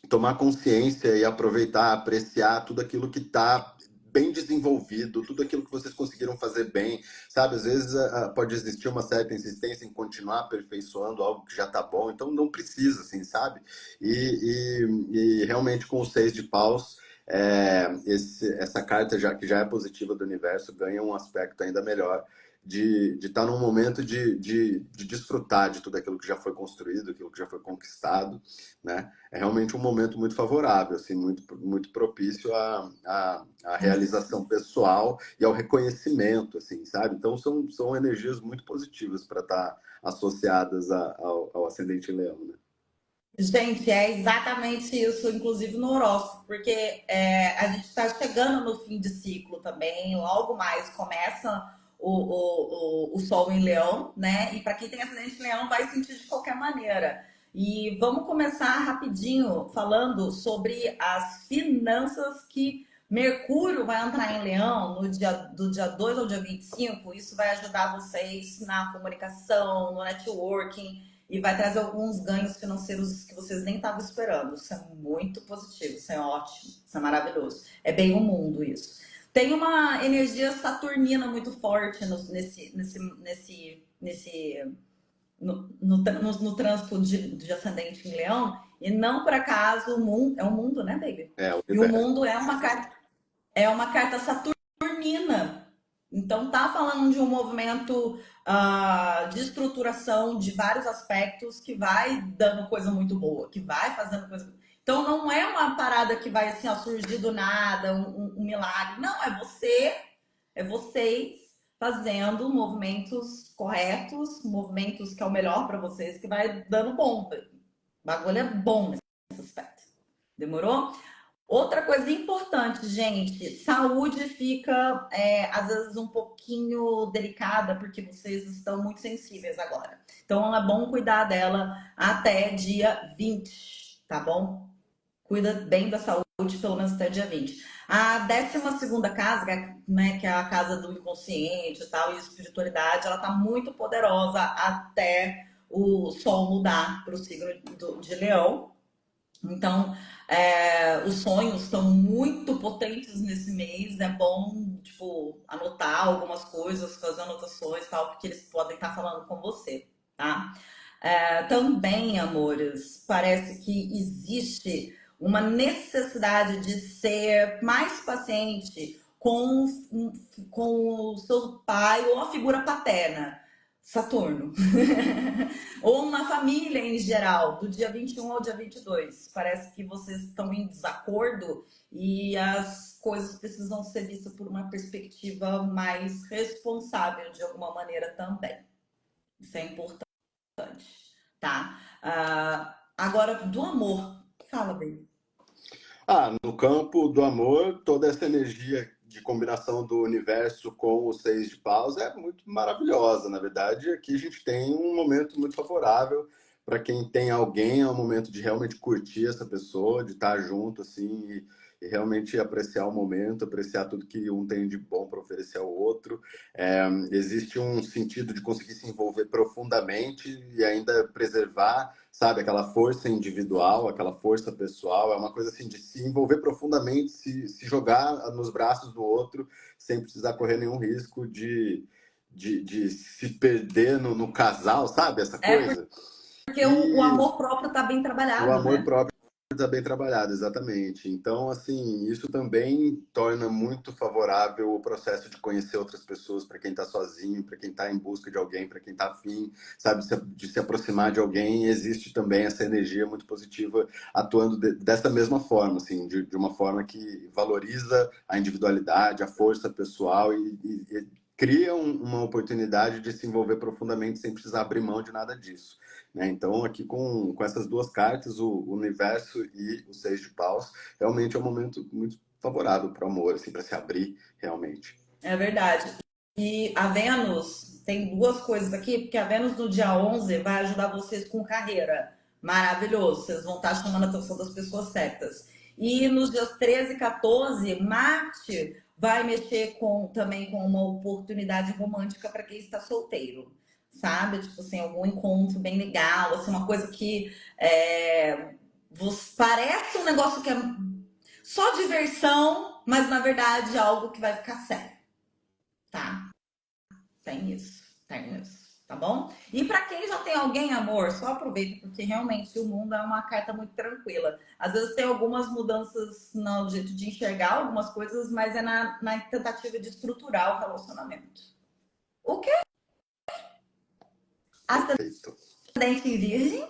tomar consciência e aproveitar, apreciar tudo aquilo que está bem desenvolvido, tudo aquilo que vocês conseguiram fazer bem, sabe? Às vezes pode existir uma certa insistência em continuar aperfeiçoando algo que já está bom, então não precisa, assim, sabe? E realmente com os seis de paus, essa carta que já é positiva do universo ganha um aspecto ainda melhor de estar num momento de desfrutar de tudo aquilo que já foi construído, aquilo que já foi conquistado, né? É realmente um momento muito favorável, assim, muito propício à realização pessoal e ao reconhecimento, assim, sabe? Então são energias muito positivas para estar associadas ao ascendente em Leão, né? Gente, é exatamente isso, inclusive no horóscopo, porque a gente está chegando no fim de ciclo também, logo mais começa o Sol em Leão, né? E para quem tem ascendente em Leão vai sentir de qualquer maneira. E vamos começar rapidinho falando sobre as finanças que Mercúrio vai entrar em Leão do dia 2 ao dia 25. Isso vai ajudar vocês na comunicação, no networking e vai trazer alguns ganhos financeiros que vocês nem estavam esperando. Isso é muito positivo, isso é ótimo, isso é maravilhoso. É bem o mundo isso. Tem uma energia saturnina muito forte no trânsito de ascendente em Leão, e não por acaso o mundo é um mundo, né, baby? É, o E o universo. mundo é uma carta saturnina. Então, tá falando de um movimento de estruturação de vários aspectos que vai dando coisa muito boa, que vai fazendo coisa. Então, não é uma parada que vai assim, surgir do nada, um milagre. Não, é vocês fazendo movimentos corretos, movimentos que é o melhor para vocês, que vai dando bom. O bagulho é bom nesse aspecto. Demorou? Outra coisa importante, gente, saúde fica às vezes um pouquinho delicada porque vocês estão muito sensíveis agora. Então é bom cuidar dela até dia 20, tá bom? Cuida bem da saúde pelo menos até dia 20. A 12ª casa, né, que é a casa do inconsciente e tal, e espiritualidade, ela tá muito poderosa até o Sol mudar para o signo de Leão. Então, os sonhos estão muito potentes nesse mês. É bom, tipo, anotar algumas coisas, fazer anotações e tal, porque eles podem estar falando com você, tá? Também, amores, parece que existe uma necessidade de ser mais paciente com o seu pai ou a figura paterna, Saturno. Ou na família em geral, do dia 21 ao dia 22. Parece que vocês estão em desacordo e as coisas precisam ser vistas por uma perspectiva mais responsável de alguma maneira também. Isso é importante, tá? Agora, do amor. Fala, bem. No campo do amor, toda essa energia de combinação do universo com os seis de paus é muito maravilhosa. Na verdade, aqui a gente tem um momento muito favorável para quem tem alguém, é um momento de realmente curtir essa pessoa, de estar junto, assim, e realmente apreciar o momento, apreciar tudo que um tem de bom para oferecer ao outro. Existe um sentido de conseguir se envolver profundamente e ainda preservar, sabe, aquela força individual, aquela força pessoal. É uma coisa assim de se envolver profundamente, se jogar nos braços do outro, sem precisar correr nenhum risco de se perder no casal, sabe, essa É coisa. porque o E amor próprio está bem o trabalhado, amor né? próprio está bem trabalhado, exatamente. Então, assim, isso também torna muito favorável o processo de conhecer outras pessoas para quem está sozinho, para quem está em busca de alguém, para quem está afim, sabe, de se aproximar de alguém. Existe também essa energia muito positiva atuando dessa mesma forma, assim, de uma forma que valoriza a individualidade, a força pessoal e cria uma oportunidade de se envolver profundamente sem precisar abrir mão de nada disso. Né? Então, aqui com essas duas cartas, o universo e o seis de paus, realmente é um momento muito favorável para o amor, assim, para se abrir realmente. É verdade. E a Vênus, tem duas coisas aqui, porque a Vênus no dia 11 vai ajudar vocês com carreira. Maravilhoso, vocês vão estar chamando a atenção das pessoas certas. E nos dias 13 e 14, Marte vai mexer também com uma oportunidade romântica para quem está solteiro, sabe? Tipo assim, algum encontro bem legal, assim, uma coisa que parece um negócio que é só diversão, mas na verdade é algo que vai ficar sério, tá? Tem isso, tá bom? E para quem já tem alguém, amor, só aproveita, porque realmente o mundo é uma carta muito tranquila. Às vezes tem algumas mudanças no jeito de enxergar algumas coisas, mas é na tentativa de estruturar o relacionamento. O que? Perfeito. Ascendente em Virgem?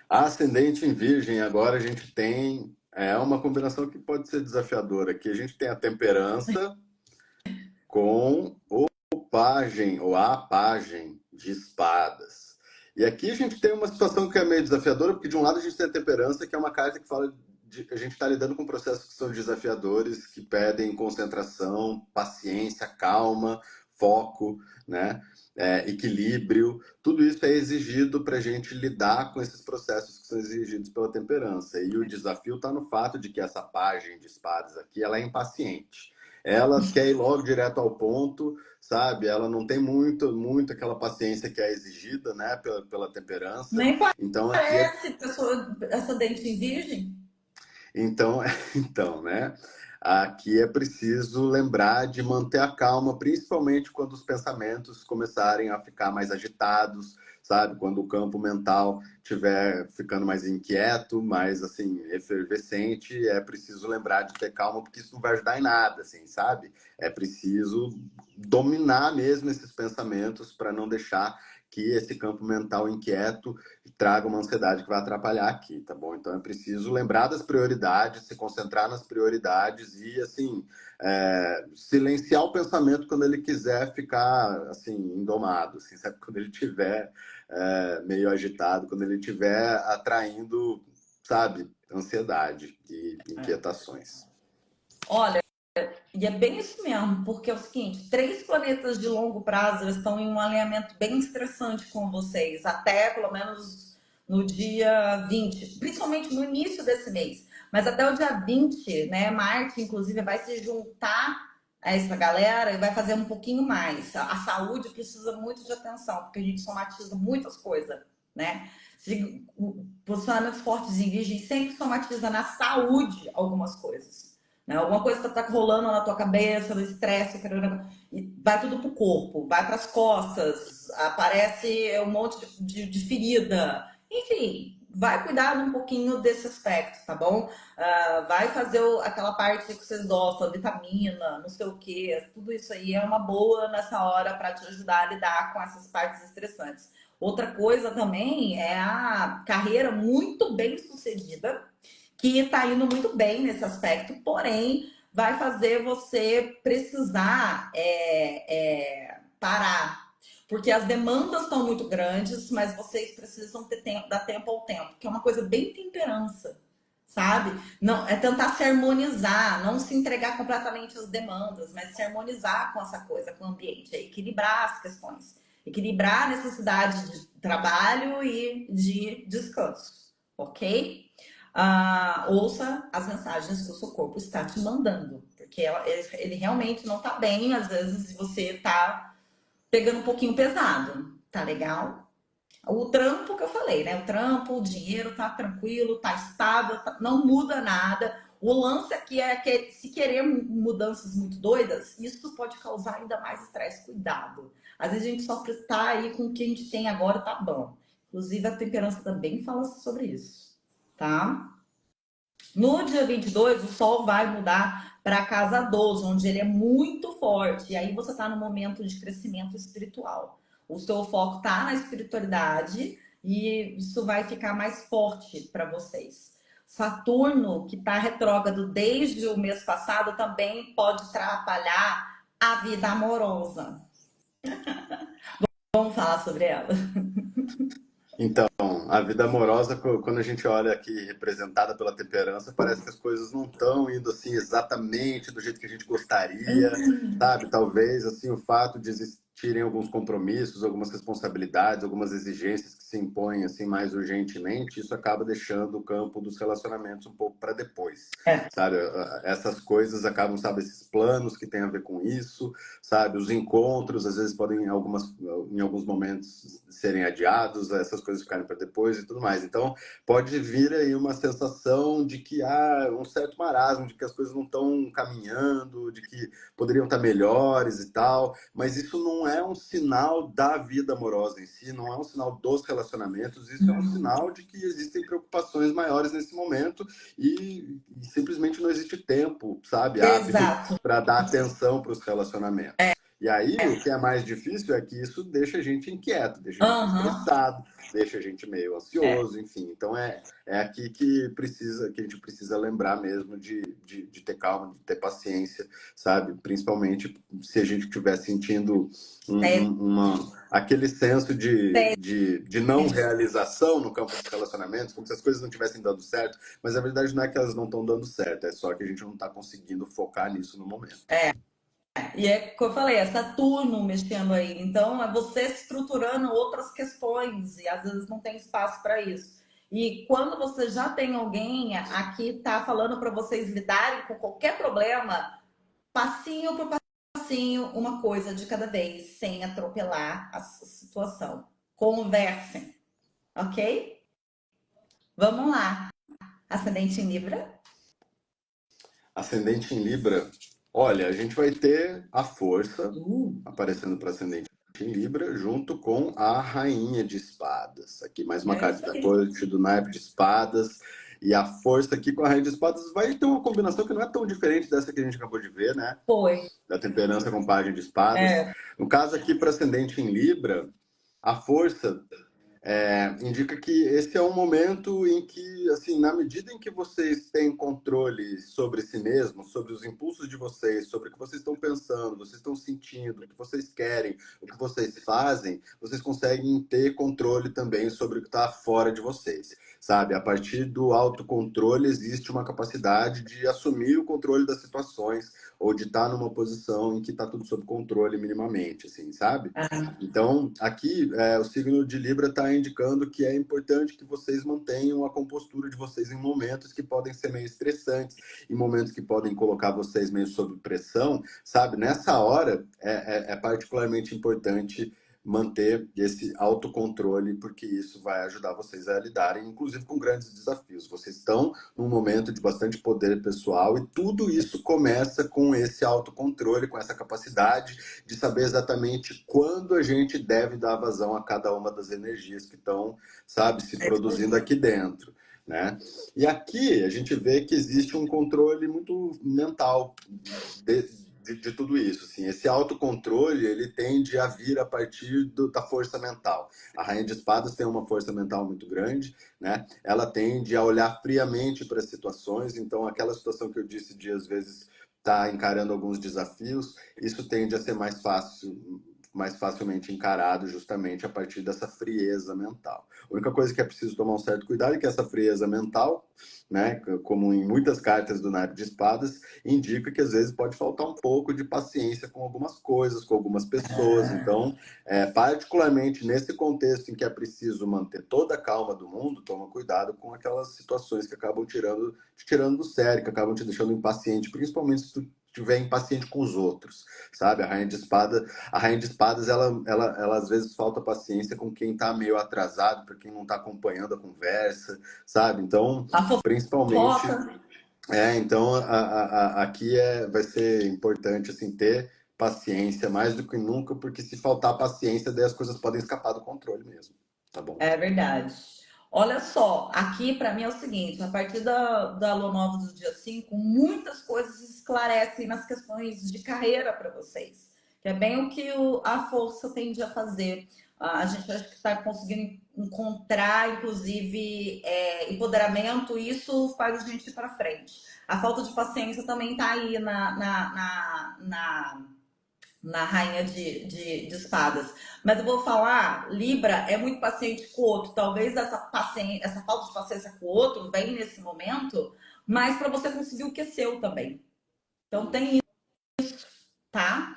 Ascendente em Virgem, agora a gente tem uma combinação que pode ser desafiadora. Aqui a gente tem a temperança com o pajem ou a pajem de espadas. E aqui a gente tem uma situação que é meio desafiadora, porque de um lado a gente tem a temperança, que é uma carta que fala de a gente está lidando com processos que são desafiadores, que pedem concentração, paciência, calma, foco, né? Equilíbrio. Tudo isso é exigido para a gente lidar com esses processos que são exigidos pela temperança. E o desafio está no fato de que essa pajem de espadas aqui, ela é impaciente. Ela quer ir logo direto ao ponto, sabe? Ela não tem muito aquela paciência que é exigida, né, pela temperança. Nem Então aqui é, parece pessoa ascendente em Virgem. então, então, né? Aqui é preciso lembrar de manter a calma, principalmente quando os pensamentos começarem a ficar mais agitados, sabe? Quando o campo mental estiver ficando mais inquieto, mais assim, efervescente, é preciso lembrar de ter calma, porque isso não vai ajudar em nada, assim, sabe? É preciso dominar mesmo esses pensamentos para não deixar que esse campo mental inquieto traga uma ansiedade que vai atrapalhar aqui, tá bom? Então é preciso lembrar das prioridades, se concentrar nas prioridades e, assim, silenciar o pensamento quando ele quiser ficar, assim, indomado, assim, sabe? Quando ele estiver meio agitado, quando ele estiver atraindo, sabe, ansiedade e inquietações. Olha, e é bem isso mesmo, porque é o seguinte, três planetas de longo prazo estão em um alinhamento bem estressante com vocês, até pelo menos no dia 20, principalmente no início desse mês. Mas até o dia 20, né, Marte, inclusive, vai se juntar a essa galera e vai fazer um pouquinho mais. A saúde precisa muito de atenção, porque a gente somatiza muitas coisas, né? Posicionamentos fortes em Virgem sempre somatiza na saúde algumas coisas. Né? Alguma coisa que tá rolando na tua cabeça, no estresse, e vai tudo pro corpo, vai para as costas, aparece um monte de ferida. Enfim, vai cuidar um pouquinho desse aspecto, tá bom? Vai fazer aquela parte que vocês gostam, vitamina, não sei o que, tudo isso aí é uma boa nessa hora para te ajudar a lidar com essas partes estressantes. Outra coisa também é a carreira muito bem sucedida, que está indo muito bem nesse aspecto, porém vai fazer você precisar parar. Porque as demandas estão muito grandes, mas vocês precisam ter tempo, dar tempo ao tempo, que é uma coisa bem temperança, sabe? Não, é tentar se harmonizar, não se entregar completamente às demandas, mas se harmonizar com essa coisa, com o ambiente, é equilibrar as questões, equilibrar a necessidade de trabalho e de descanso, ok? Ouça as mensagens que o seu corpo está te mandando, porque ele realmente não está bem, às vezes você está pegando um pouquinho pesado, tá legal? O trampo que eu falei, né? O trampo, o dinheiro tá tranquilo, tá estável, não muda nada. O lance aqui é que se querer mudanças muito doidas, isso pode causar ainda mais estresse. Cuidado. Às vezes a gente só tá aí com o que a gente tem agora, tá bom. Inclusive a temperança também fala sobre isso, tá? No dia 22, o Sol vai mudar para a casa 12, onde ele é muito forte. E aí você está no momento de crescimento espiritual. O seu foco está na espiritualidade e isso vai ficar mais forte para vocês. Saturno, que está retrógrado desde o mês passado, também pode atrapalhar a vida amorosa. Vamos falar sobre ela. Então, a vida amorosa, quando a gente olha aqui representada pela temperança, parece que as coisas não estão indo assim exatamente do jeito que a gente gostaria, sabe? Talvez assim o fato de existirem alguns compromissos, algumas responsabilidades, algumas exigências que se impõem assim mais urgentemente, isso acaba deixando o campo dos relacionamentos um pouco para depois, É, sabe? Essas coisas acabam, sabe, esses planos que têm a ver com isso, sabe? Os encontros às vezes podem em alguns momentos serem adiados, essas coisas ficarem para depois e tudo mais. Então, pode vir aí uma sensação de que há um certo marasmo, de que as coisas não estão caminhando, de que poderiam estar melhores e tal, mas isso não é um sinal da vida amorosa em si, não é um sinal dos relacionamentos, isso é um sinal de que existem preocupações maiores nesse momento e simplesmente não existe tempo, sabe, hábil exato. para dar atenção para os relacionamentos. E aí, o que é mais difícil é que isso deixa a gente inquieto, deixa a gente Aham. estressado, deixa a gente meio ansioso, enfim. Então, é aqui que a gente precisa lembrar mesmo de ter calma, de ter paciência, sabe? Principalmente se a gente estiver sentindo aquele senso de não realização no campo dos relacionamentos, como se as coisas não estivessem dando certo, mas a verdade não é que elas não estão dando certo, é só que a gente não está conseguindo focar nisso no momento. E é o que eu falei, é Saturno mexendo aí. Então, é você se estruturando outras questões e às vezes não tem espaço para isso. E quando você já tem alguém aqui tá falando para vocês lidarem com qualquer problema, passinho por passinho, uma coisa de cada vez, sem atropelar a situação. Conversem, ok? Vamos lá. Ascendente em Libra. Ascendente em Libra, olha, a gente vai ter a força aparecendo para ascendente em Libra, junto com a Rainha de Espadas. Aqui mais uma É carta isso da aí. corte do naipe de espadas. E a força aqui com a Rainha de Espadas vai ter uma combinação que não é tão diferente dessa que a gente acabou de ver, né? Foi. Da temperança com Pajem de Espadas. É, No caso aqui para ascendente em Libra, a força indica que esse é um momento em que, assim, na medida em que vocês têm controle sobre si mesmos, sobre os impulsos de vocês, sobre o que vocês estão pensando, vocês estão sentindo, o que vocês querem, o que vocês fazem, vocês conseguem ter controle também sobre o que está fora de vocês, sabe? A partir do autocontrole existe uma capacidade de assumir o controle das situações ou de estar numa posição em que está tudo sob controle minimamente, assim, sabe? Então, aqui, o signo de Libra está indicando que é importante que vocês mantenham a compostura de vocês em momentos que podem ser meio estressantes, em momentos que podem colocar vocês meio sob pressão, sabe? Nessa hora, é particularmente importante manter esse autocontrole, porque isso vai ajudar vocês a lidarem, inclusive, com grandes desafios. Vocês estão num momento de bastante poder pessoal e tudo isso começa com esse autocontrole, com essa capacidade de saber exatamente quando a gente deve dar vazão a cada uma das energias que estão, sabe, se produzindo aqui dentro, né? E aqui a gente vê que existe um controle muito mental de tudo isso. Assim. Esse autocontrole, ele tende a vir a partir da força mental. A Rainha de Espadas tem uma força mental muito grande, né? Ela tende a olhar friamente para as situações, então aquela situação que eu disse de, às vezes, estar encarando alguns desafios, isso tende a ser mais fácil, mais facilmente encarado justamente a partir dessa frieza mental. A única coisa que é preciso tomar um certo cuidado é que essa frieza mental, né, como em muitas cartas do naipe de espadas, indica que às vezes pode faltar um pouco de paciência com algumas coisas, com algumas pessoas. Então, particularmente nesse contexto em que é preciso manter toda a calma do mundo, toma cuidado com aquelas situações que acabam te tirando do sério, que acabam te deixando impaciente, principalmente se tu estiver impaciente com os outros, sabe? A Rainha de Espadas, ela às vezes falta paciência com quem está meio atrasado, para quem não está acompanhando a conversa, sabe? Então, A principalmente, fofoca. então aqui vai ser importante assim ter paciência mais do que nunca, porque se faltar paciência, daí as coisas podem escapar do controle mesmo, tá bom? É verdade. Olha só, aqui para mim é o seguinte: a partir da Lua Nova do dia 5, muitas coisas se esclarecem nas questões de carreira para vocês, que é bem o que a força tende a fazer. A gente acha que está conseguindo encontrar, inclusive, empoderamento, e isso faz a gente ir para frente. A falta de paciência também está aí na rainha de espadas. Mas eu vou falar, Libra é muito paciente com o outro. Talvez essa falta de paciência com o outro vem nesse momento, mas para você conseguir o que é seu também. Então tem isso, tá?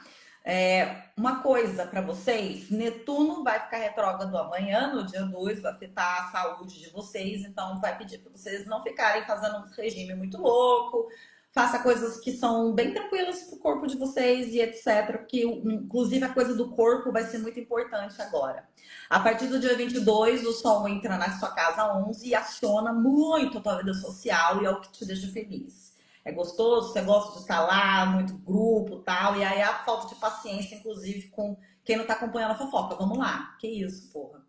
Uma coisa para vocês, Netuno vai ficar retrógrado amanhã, no dia 2, vai afetar a saúde de vocês, então vai pedir para vocês não ficarem fazendo um regime muito louco, faça coisas que são bem tranquilas para o corpo de vocês e etc, porque inclusive a coisa do corpo vai ser muito importante agora. A partir do dia 22, o Sol entra na sua casa 11 e aciona muito a tua vida social e é o que te deixa feliz. É gostoso, você gosta de estar lá, muito grupo e tal. E aí a falta de paciência, inclusive, com quem não tá acompanhando a fofoca. Vamos lá. Que isso, porra.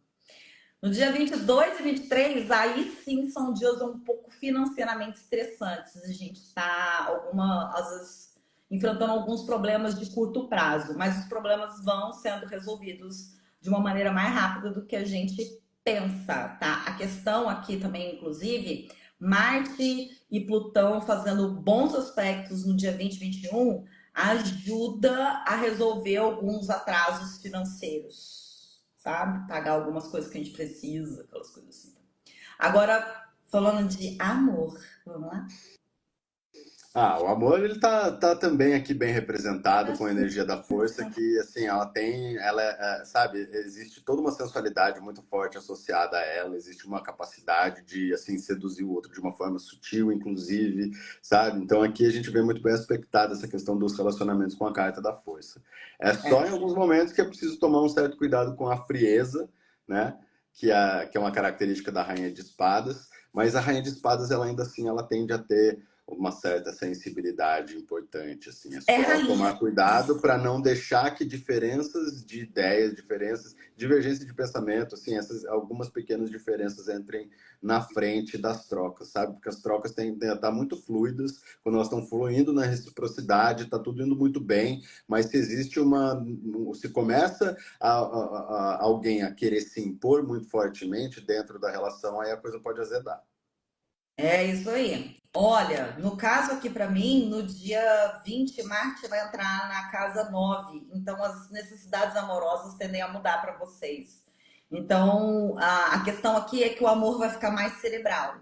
No dia 22 e 23, aí sim são dias um pouco financeiramente estressantes. A gente tá, às vezes, enfrentando alguns problemas de curto prazo. Mas os problemas vão sendo resolvidos de uma maneira mais rápida do que a gente pensa, tá? A questão aqui também, inclusive, Marte e Plutão fazendo bons aspectos no dia 20 e 21 ajuda a resolver alguns atrasos financeiros, sabe? Pagar algumas coisas que a gente precisa, aquelas coisas assim. Agora, falando de amor, vamos lá? O amor ele tá também aqui bem representado com a energia da força que assim sabe, existe toda uma sensualidade muito forte associada a ela, existe uma capacidade de assim seduzir o outro de uma forma sutil, inclusive, sabe? Então aqui a gente vê muito bem aspectada essa questão dos relacionamentos com a carta da força. É só em alguns momentos que é preciso tomar um certo cuidado com a frieza, né? Que é uma característica da Rainha de Espadas, mas a Rainha de Espadas ela ainda assim ela tende a ter uma certa sensibilidade importante, assim, é É só rainha. tomar cuidado para não deixar que diferenças de ideias, divergência de pensamento, assim, essas algumas pequenas diferenças entrem na frente das trocas, sabe? Porque as trocas tendem a estar muito fluidas, quando elas estão fluindo na reciprocidade, está tudo indo muito bem, mas se existe se começa alguém a querer se impor muito fortemente dentro da relação, aí a coisa pode azedar. É isso aí. Olha, no caso aqui para mim, no dia 20, Marte vai entrar na casa 9. Então as necessidades amorosas tendem a mudar para vocês. Então a questão aqui é que o amor vai ficar mais cerebral.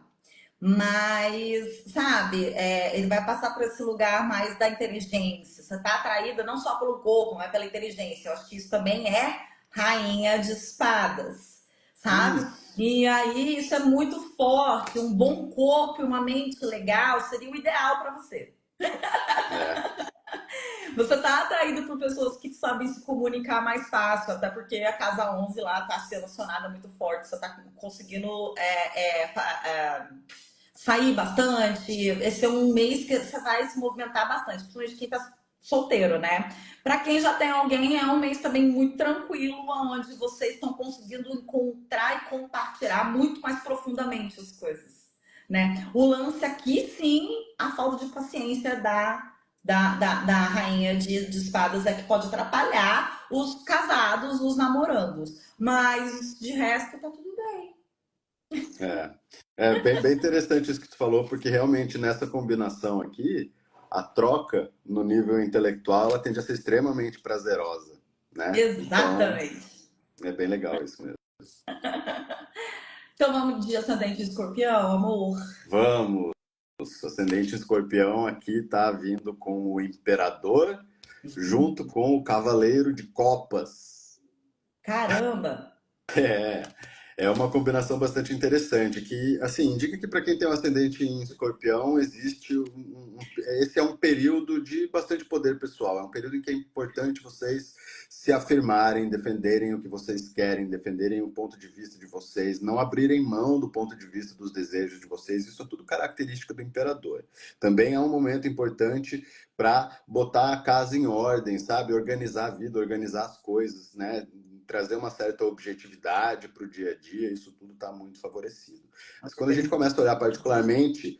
Mas, sabe, ele vai passar por esse lugar mais da inteligência. Você tá atraída não só pelo corpo, mas pela inteligência. Eu acho que isso também é rainha de espadas, sabe? E aí isso é muito forte. Um bom corpo e uma mente legal seria o ideal para você. É. Você tá atraído por pessoas que sabem se comunicar mais fácil, até porque a casa 11 lá tá sendo acionada muito forte, você tá conseguindo sair bastante. Esse é um mês que você vai se movimentar bastante, principalmente quem tá solteiro, né? Para quem já tem alguém, é um mês também muito tranquilo, onde vocês estão conseguindo encontrar e compartilhar muito mais profundamente as coisas, né? O lance aqui, sim, a falta de paciência da rainha de espadas é que pode atrapalhar os casados, os namorandos. Mas de resto, tá tudo bem. É, é bem interessante isso que tu falou, porque realmente nessa combinação aqui, a troca no nível intelectual ela tende a ser extremamente prazerosa, né? Então, Exatamente. é bem legal isso mesmo. Então vamos de ascendente escorpião, amor. Vamos! O ascendente escorpião aqui tá vindo com o imperador junto com o cavaleiro de copas. Caramba! É, é uma combinação bastante interessante, que, assim, indica que para quem tem um ascendente em escorpião, existe esse é um período de bastante poder pessoal, é um período em que é importante vocês se afirmarem, defenderem o que vocês querem, defenderem o ponto de vista de vocês, não abrirem mão do ponto de vista dos desejos de vocês, isso é tudo característica do imperador. Também é um momento importante para botar a casa em ordem, sabe? Organizar a vida, organizar as coisas, né? Trazer uma certa objetividade para o dia a dia, isso tudo está muito favorecido. Mas quando a gente começa a olhar particularmente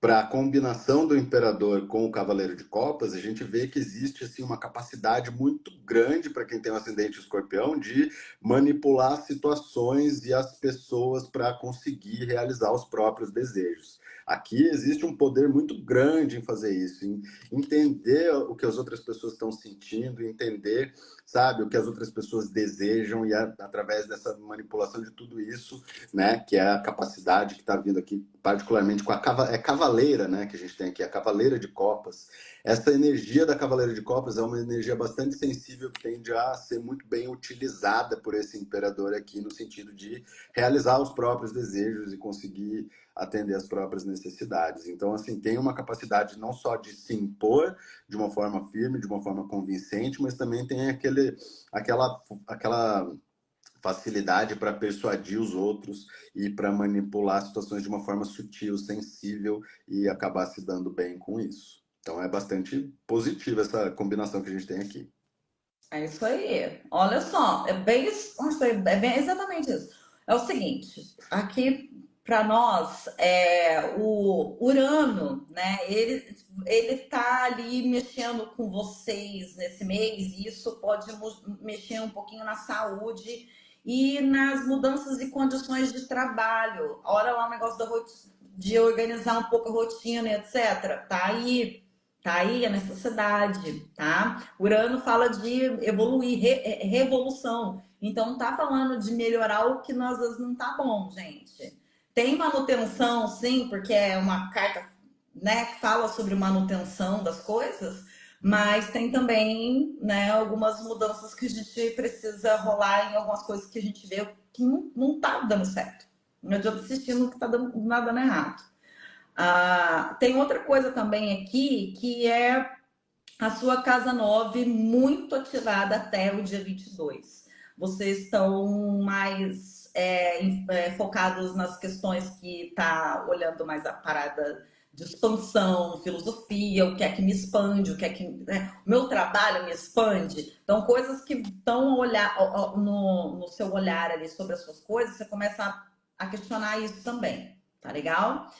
para a combinação do imperador com o cavaleiro de copas, a gente vê que existe assim uma capacidade muito grande para quem tem um ascendente escorpião de manipular situações e as pessoas para conseguir realizar os próprios desejos. Aqui existe um poder muito grande em fazer isso, em entender o que as outras pessoas estão sentindo, entender, sabe, o que as outras pessoas desejam e através dessa manipulação de tudo isso, né, que é a capacidade que está vindo aqui, particularmente com a cavaleira, né, que a gente tem aqui, a cavaleira de copas. Essa energia da cavaleira de copas é uma energia bastante sensível que tende a ser muito bem utilizada por esse imperador aqui, no sentido de realizar os próprios desejos e conseguir atender as próprias necessidades. Então, assim, tem uma capacidade não só de se impor de uma forma firme, de uma forma convincente, mas também tem aquela facilidade para persuadir os outros e para manipular situações de uma forma sutil, sensível e acabar se dando bem com isso. Então é bastante positiva essa combinação que a gente tem aqui. É isso aí. Olha só, é bem, é bem exatamente isso. É o seguinte, aqui para nós, o Urano, né? Ele tá ali mexendo com vocês nesse mês, e isso pode mexer um pouquinho na saúde e nas mudanças e condições de trabalho. Olha lá o negócio de organizar um pouco a rotina, etc. Tá aí a necessidade, tá? Urano fala de evoluir, revolução. Então, tá falando de melhorar o que nós às vezes não tá bom, gente. Tem manutenção, sim, porque é uma carta, né, que fala sobre manutenção das coisas, mas tem também, né, algumas mudanças que a gente precisa rolar em algumas coisas que a gente vê que não tá dando certo. Não adianta insistir no que tá dando, nada dando errado. Tem outra coisa também aqui, que é a sua casa 9 muito ativada até o dia 22. Vocês estão mais focados nas questões que está olhando mais a parada de expansão, filosofia, o que é que me expande, o que é que, né, o meu trabalho me expande. Então, coisas que estão olhar no seu olhar ali sobre as suas coisas, você começa a questionar isso também, tá legal?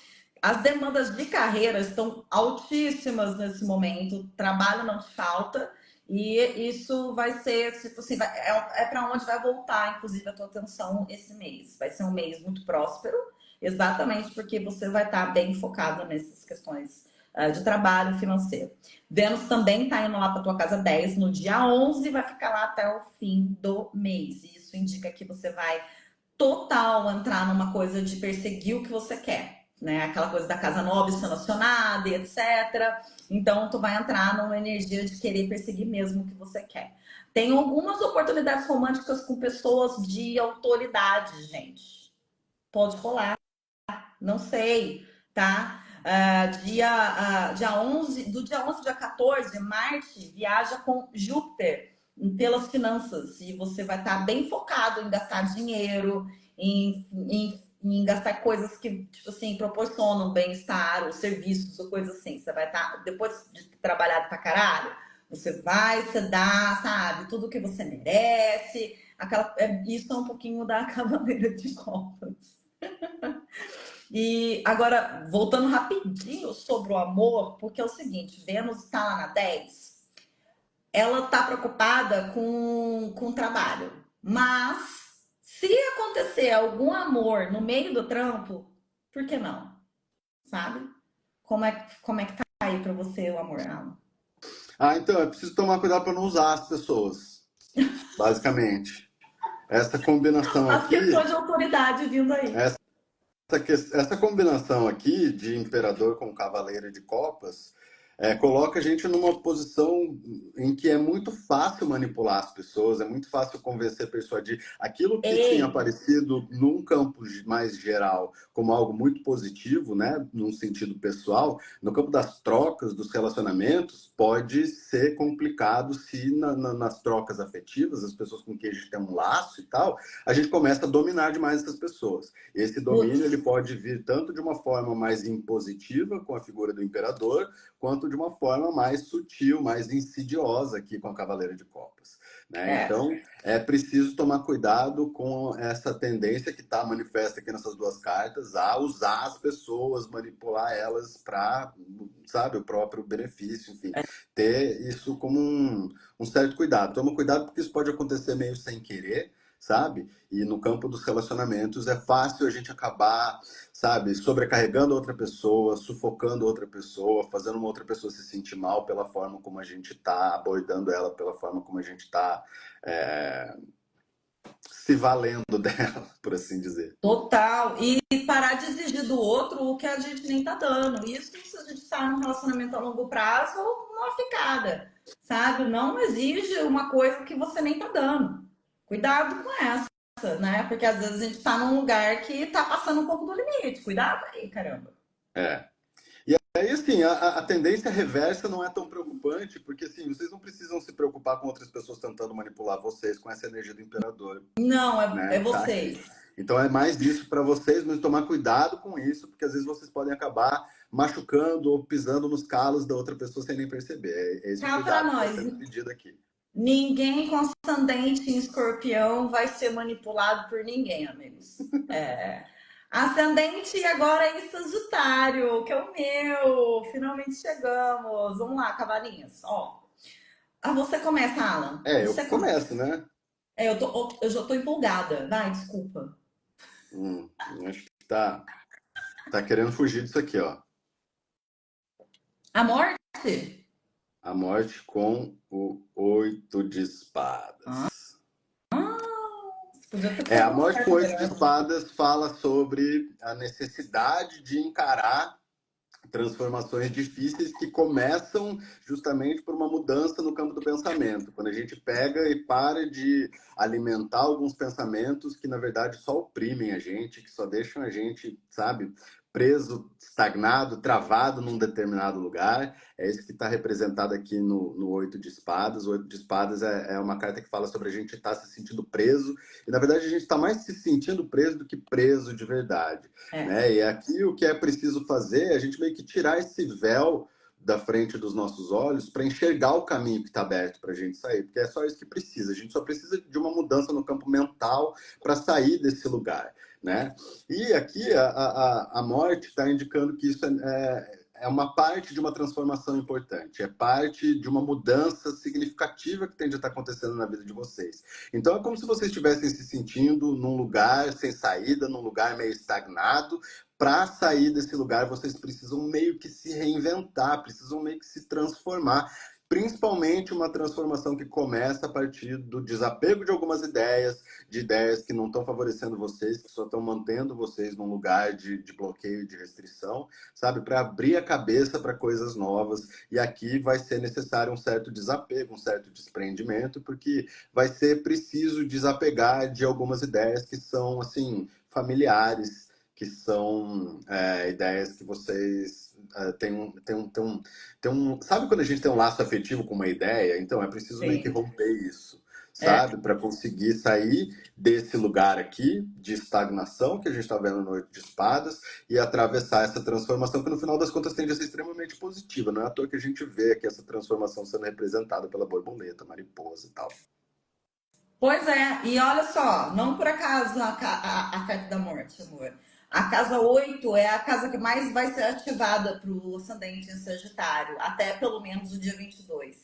As demandas de carreira estão altíssimas nesse momento, trabalho não te falta, e isso vai ser, tipo assim, para onde vai voltar, inclusive, a tua atenção esse mês. Vai ser um mês muito próspero, exatamente porque você vai estar bem focado nessas questões de trabalho financeiro. Vênus também está indo lá para tua casa 10 no dia 11, vai ficar lá até o fim do mês. E isso indica que você vai total entrar numa coisa de perseguir o que você quer, né? Aquela coisa da casa nova sendo acionada e etc. Então, tu vai entrar numa energia de querer perseguir mesmo o que você quer. Tem algumas oportunidades românticas com pessoas de autoridade, gente. Pode rolar, não sei, tá? Dia 11, do dia 11 ao dia 14, Marte viaja com Júpiter pelas finanças e você vai estar bem focado em gastar dinheiro, em gastar coisas que, tipo assim, proporcionam bem-estar, ou serviços, ou coisas assim. Você vai estar, depois de ter trabalhado pra caralho, você vai se dar, sabe, tudo que você merece. Isso é um pouquinho da Cavaleira de Copas. E agora, voltando rapidinho sobre o amor, porque é o seguinte, Vênus está lá na 10, ela está preocupada com o trabalho. Mas, se acontecer algum amor no meio do trampo, por que não? Sabe? Como é que tá aí para você o amor, Alan? Então, é preciso tomar cuidado para não usar as pessoas, basicamente. Essa combinação As aqui, questões de autoridade vindo aí. essa, essa combinação aqui de imperador com cavaleiro de copas, coloca a gente numa posição em que é muito fácil manipular as pessoas, é muito fácil convencer, persuadir. Aquilo que tinha Eita, aparecido num campo mais geral como algo muito positivo, né, num sentido pessoal, no campo das trocas, dos relacionamentos, pode ser complicado se nas trocas afetivas, as pessoas com quem a gente tem um laço e tal, a gente começa a dominar demais essas pessoas. Esse domínio ele putz, pode vir tanto de uma forma mais impositiva, com a figura do imperador, quanto de uma forma mais sutil, mais insidiosa aqui com a Cavaleira de Copas. Né? é. Então, é preciso tomar cuidado com essa tendência que está manifesta aqui nessas duas cartas, a usar as pessoas, manipular elas para, sabe, o próprio benefício, enfim, ter isso como um certo cuidado. Toma cuidado porque isso pode acontecer meio sem querer, sabe? E no campo dos relacionamentos é fácil a gente acabar, sabe, sobrecarregando outra pessoa, sufocando outra pessoa, fazendo uma outra pessoa se sentir mal pela forma como a gente está abordando ela, pela forma como a gente está se valendo dela, por assim dizer. Total. E parar de exigir do outro o que a gente nem tá dando. Isso se a gente está num relacionamento a longo prazo ou uma ficada, sabe? Não exige uma coisa que você nem tá dando. Cuidado com essa, né? Porque às vezes a gente tá num lugar que tá passando um pouco do limite. Cuidado aí, caramba. É. E aí, assim, a tendência reversa não é tão preocupante, porque, assim, vocês não precisam se preocupar com outras pessoas tentando manipular vocês com essa energia do imperador, Não, é né? Tá aqui. vocês. Então é mais isso para vocês, mas tomar cuidado com isso, porque às vezes vocês podem acabar machucando ou pisando nos calos da outra pessoa sem nem perceber. É esse o Cá pra cuidado que está nós. sendo pedido aqui. Ninguém com ascendente em escorpião vai ser manipulado por ninguém, amigos. É. Ascendente agora em Sagitário, que é o meu. Finalmente chegamos. Vamos lá, cavalinhos. Ó. Você começa, Alan. Eu Você começa. começo, né? Eu já tô empolgada. Vai, desculpa. Hum, acho que tá querendo fugir disso aqui, ó. A morte? A morte com o 8 de Ah, espadas. podia ter A feito uma morte com carta 8 de grande. espadas fala sobre a necessidade de encarar transformações difíceis que começam justamente por uma mudança no campo do pensamento. Quando a gente pega e para de alimentar alguns pensamentos que, na verdade, só oprimem a gente, que só deixam a gente, sabe, preso, estagnado, travado num determinado lugar. É isso que está representado aqui no Oito de Espadas. O Oito de Espadas é uma carta que fala sobre a gente estar se sentindo preso. E, na verdade, a gente está mais se sentindo preso do que preso de verdade. É. Né? E aqui o que é preciso fazer é a gente meio que tirar esse véu da frente dos nossos olhos para enxergar o caminho que está aberto para a gente sair, porque é só isso que precisa. A gente só precisa de uma mudança no campo mental para sair desse lugar, né? E aqui a morte está indicando que isso é uma parte de uma transformação importante, é parte de uma mudança significativa que tende a estar acontecendo na vida de vocês. Então é como se vocês estivessem se sentindo num lugar sem saída, num lugar meio estagnado. Para sair desse lugar, vocês precisam meio que se reinventar, precisam meio que se transformar. Principalmente uma transformação que começa a partir do desapego de algumas ideias, de ideias que não estão favorecendo vocês, que só estão mantendo vocês num lugar de bloqueio, de restrição, sabe? Para abrir a cabeça para coisas novas. E aqui vai ser necessário um certo desapego, um certo desprendimento, porque vai ser preciso desapegar de algumas ideias que são, assim, familiares, que são ideias que vocês Sabe quando a gente tem um laço afetivo com uma ideia? Então é preciso meio que Sim. romper isso, É. sabe? Para conseguir sair desse lugar aqui de estagnação que a gente está vendo no Oito de Espadas e atravessar essa transformação que no final das contas tende a ser extremamente positiva. Não é à toa que a gente vê aqui essa transformação sendo representada pela borboleta, mariposa e tal. Pois é, e olha só, não por acaso a carta da morte, amor. A casa 8 é a casa que mais vai ser ativada para o ascendente em Sagitário, até pelo menos o dia 22.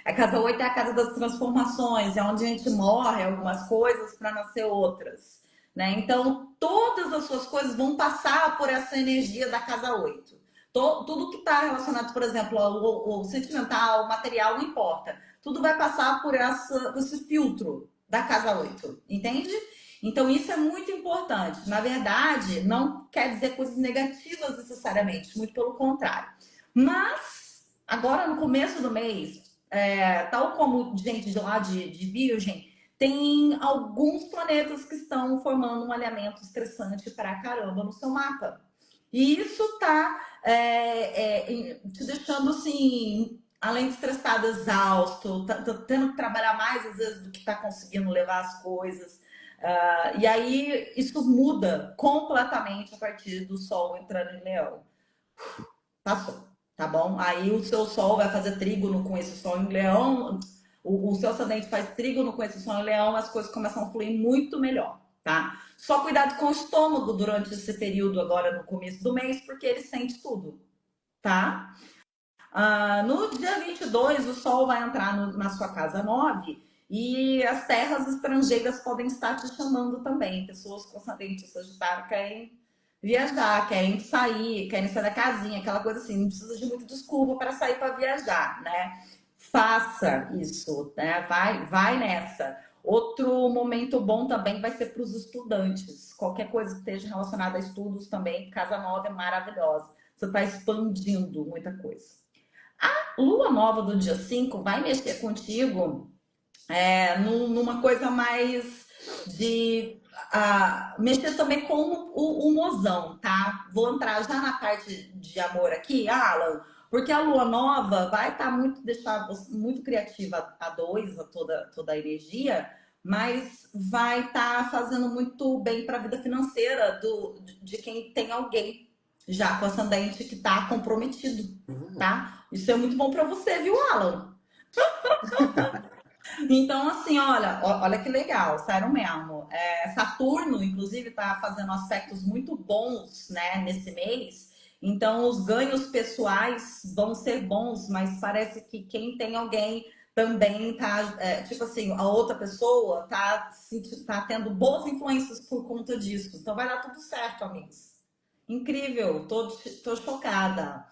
A casa 8 é a casa das transformações, é onde a gente morre algumas coisas para nascer outras. Né? Então, todas as suas coisas vão passar por essa energia da casa 8. Tudo que está relacionado, por exemplo, ao sentimental, material, não importa. Tudo vai passar por esse filtro da casa 8, entende? Então, isso é muito importante. Na verdade, não quer dizer coisas negativas necessariamente, muito pelo contrário. Mas, agora no começo do mês, tal como gente de lá de Virgem, tem alguns planetas que estão formando um alinhamento estressante para caramba no seu mapa. E isso tá te deixando assim, além de estressado, exausto, tá tendo que trabalhar mais às vezes do que tá conseguindo levar as coisas. E aí isso muda completamente a partir do Sol entrando em Leão. Passou, tá bom? Aí o seu Sol vai fazer trígono com esse Sol em Leão, o seu ascendente faz trígono com esse Sol em Leão, as coisas começam a fluir muito melhor, tá? Só cuidado com o estômago durante esse período agora no começo do mês, porque ele sente tudo, tá? No dia 22, o Sol vai entrar na sua casa 9 e as terras estrangeiras podem estar te chamando também. Pessoas com ascendente sagitário querem viajar, querem sair da casinha, aquela coisa assim. Não precisa de muita desculpa para sair para viajar, né? Faça isso, né? Vai nessa. Outro momento bom também vai ser para os estudantes. Qualquer coisa que esteja relacionada a estudos também, Casa 9 é maravilhosa. Você está expandindo muita coisa. Lua nova do dia 5 vai mexer contigo numa coisa mais de mexer também com o mozão, tá? Vou entrar já na parte de amor aqui, Alan, porque a lua nova vai estar deixar você muito criativa a dois, toda a energia, mas vai estar fazendo muito bem para a vida financeira de quem tem alguém já com ascendente que está comprometido, tá? Isso é muito bom para você, viu, Alan? Então, assim, olha que legal, sério mesmo. Saturno, inclusive, está fazendo aspectos muito bons, né, nesse mês. Então, os ganhos pessoais vão ser bons, mas parece que quem tem alguém também tá, tipo assim, a outra pessoa tá tendo boas influências por conta disso. Então, vai dar tudo certo, amigos. Incrível, tô chocada.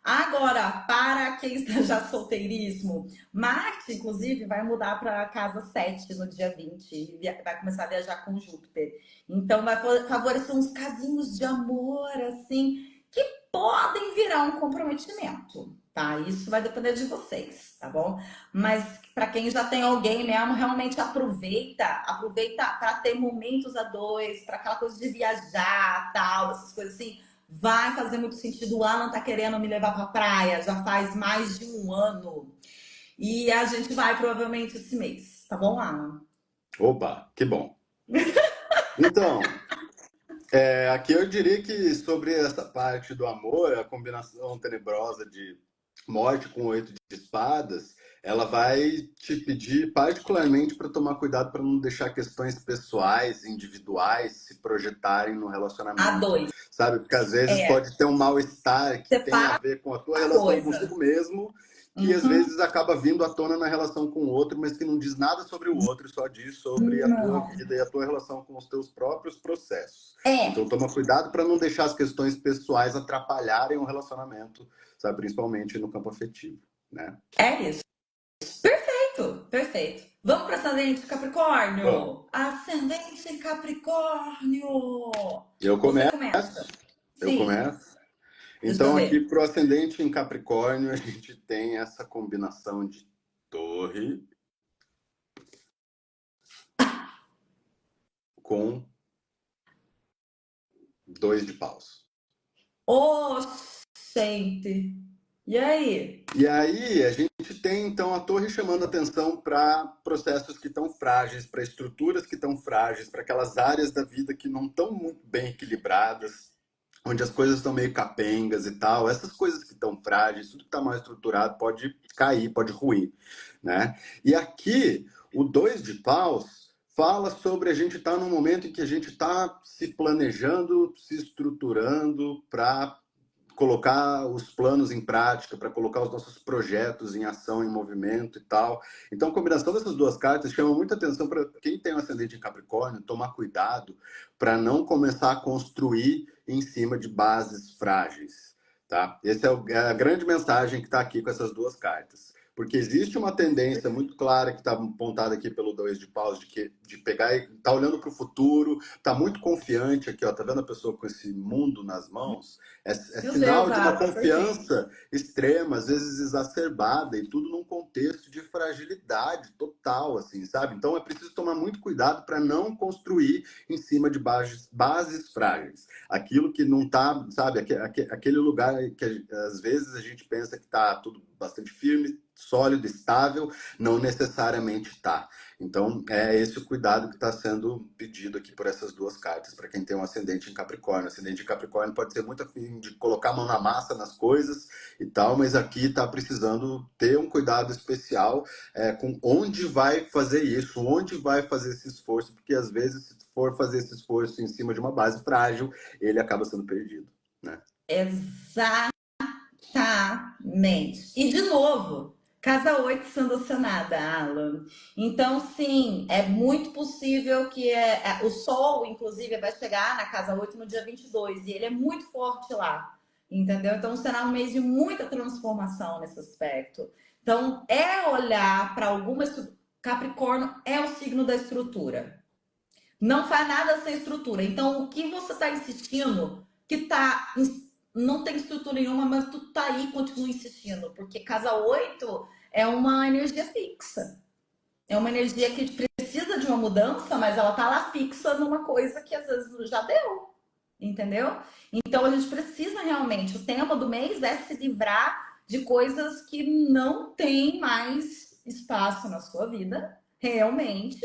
Agora, para quem está já solteiríssimo, Marte, inclusive, vai mudar para a casa 7 no dia 20 e vai começar a viajar com Júpiter. Então, vai favorecer uns casinhos de amor, assim, que podem virar um comprometimento, tá? Isso vai depender de vocês, tá bom? Mas para quem já tem alguém mesmo, realmente aproveita para ter momentos a dois, para aquela coisa de viajar, tal, essas coisas assim vai fazer muito sentido. O Alan tá querendo me levar pra praia já faz mais de um ano. E a gente vai provavelmente esse mês. Tá bom, Alan? Opa, que bom. Então, aqui eu diria que sobre essa parte do amor, a combinação tenebrosa de morte com oito de espadas, ela vai te pedir particularmente para tomar cuidado para não deixar questões pessoais, individuais, se projetarem no A relacionamento, dois. sabe? Porque às vezes pode ter um mal-estar que tem a Separa ver com a tua a relação coisa. consigo mesmo, que às Uhum. vezes acaba vindo à tona na relação com o outro, mas que não diz nada sobre o outro, só diz sobre a tua Não. vida e a tua relação com os teus próprios processos. É, Então toma cuidado para não deixar as questões pessoais atrapalharem o relacionamento, sabe? Principalmente no campo afetivo, né? é isso. Perfeito, perfeito. Vamos para ascendente Bom, Capricórnio. Ascendente Capricórnio. eu Você começo, começa. eu Sim, começo. deixa eu Então aqui ver. pro ascendente em Capricórnio, a gente tem essa combinação de torre com dois de paus. Oxe! Gente, e aí? E aí a gente tem então a torre chamando atenção para processos que estão frágeis, para estruturas que estão frágeis, para aquelas áreas da vida que não estão muito bem equilibradas, onde as coisas estão meio capengas e tal. Essas coisas que estão frágeis, tudo que está mal estruturado pode cair, pode ruir, né? E aqui o dois de paus fala sobre a gente estar num momento em que a gente está se planejando, se estruturando para colocar os planos em prática, para colocar os nossos projetos em ação, em movimento e tal. Então, a combinação dessas duas cartas chama muita atenção para quem tem um ascendente em Capricórnio, tomar cuidado para não começar a construir em cima de bases frágeis, tá? Essa é a grande mensagem que está aqui com essas duas cartas. Porque existe uma tendência muito clara que está apontada aqui pelo dois de paus, de pegar e tá olhando para o futuro, tá muito confiante aqui, ó, tá vendo a pessoa com esse mundo nas mãos? É Meu Deus, sinal de uma Rafa, perfeito. confiança extrema, às vezes exacerbada, e tudo num contexto de fragilidade total, assim, sabe? Então é preciso tomar muito cuidado para não construir em cima de bases frágeis. Aquilo que não tá, sabe, aquele lugar que às vezes a gente pensa que tá tudo bastante firme, sólido, estável, não necessariamente está. Então, é esse o cuidado que está sendo pedido aqui por essas duas cartas, para quem tem um ascendente em Capricórnio. Ascendente em Capricórnio pode ser muito afim de colocar a mão na massa nas coisas e tal, mas aqui está precisando ter um cuidado especial com onde vai fazer isso, onde vai fazer esse esforço, porque às vezes, se for fazer esse esforço em cima de uma base frágil, ele acaba sendo perdido, né? Exatamente. E de novo, casa 8 sendo acionada, Alan. Então, sim, é muito possível que o Sol, inclusive, vai chegar na casa 8 no dia 22 e ele é muito forte lá, entendeu? Então, será um mês de muita transformação nesse aspecto. Então, é olhar para algumas. Capricórnio é o signo da estrutura. Não faz nada sem estrutura. Então, o que você está insistindo, que não tem estrutura nenhuma, mas tu tá aí, continua insistindo, porque casa 8 é uma energia fixa. É uma energia que precisa de uma mudança, mas ela tá lá fixa numa coisa que às vezes já deu, entendeu? Então a gente precisa realmente, o tema do mês é se livrar de coisas que não tem mais espaço na sua vida, realmente,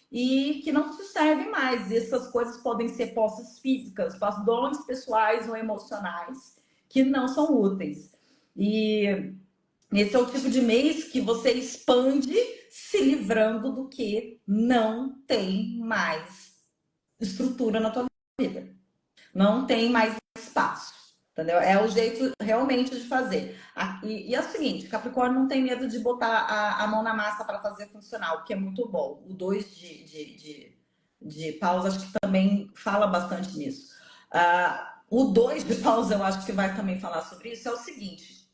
e que não te servem mais. E essas coisas podem ser posses físicas, dons pessoais ou emocionais que não são úteis. E esse é o tipo de mês que você expande se livrando do que não tem mais estrutura na tua vida. Não tem mais espaço. Entendeu? É o jeito realmente de fazer. E é o seguinte, Capricórnio não tem medo de botar a mão na massa para fazer funcionar, o que é muito bom. O 2 de paus acho que também fala bastante nisso. O 2 de paus eu acho que vai também falar sobre isso. É o seguinte,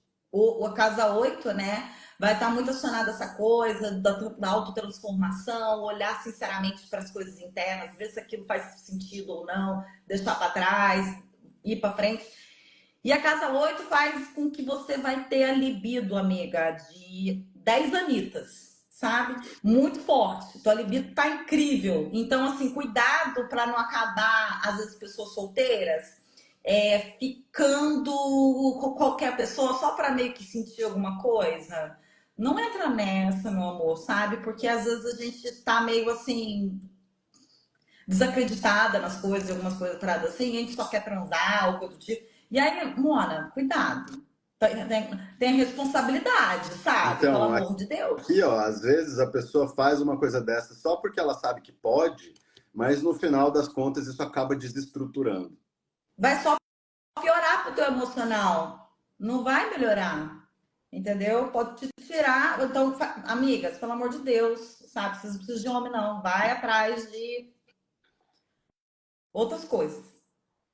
a casa 8, né? Vai estar muito acionada essa coisa da autotransformação, olhar sinceramente para as coisas internas, ver se aquilo faz sentido ou não, deixar para trás, ir para frente. E a casa 8 faz com que você vai ter a libido, amiga, de 10 anitas, sabe? Muito forte. Tua libido tá incrível. Então, assim, cuidado para não acabar, às vezes, pessoas solteiras, ficando com qualquer pessoa só para meio que sentir alguma coisa. Não entra nessa, meu amor, sabe? Porque às vezes a gente tá meio assim, desacreditada nas coisas, algumas coisas paradas assim, a gente só quer transar ou coisa do tipo. E aí, Mona, cuidado. Tem responsabilidade, sabe? Pelo Então, amor de aqui, Deus. ó, às vezes a pessoa faz uma coisa dessa só porque ela sabe que pode, mas no final das contas isso acaba desestruturando. Vai só piorar pro teu emocional. Não vai melhorar. Entendeu? Pode te tirar. Então, amigas, pelo amor de Deus, sabe? Vocês não precisam de homem, não. Vai atrás de outras coisas,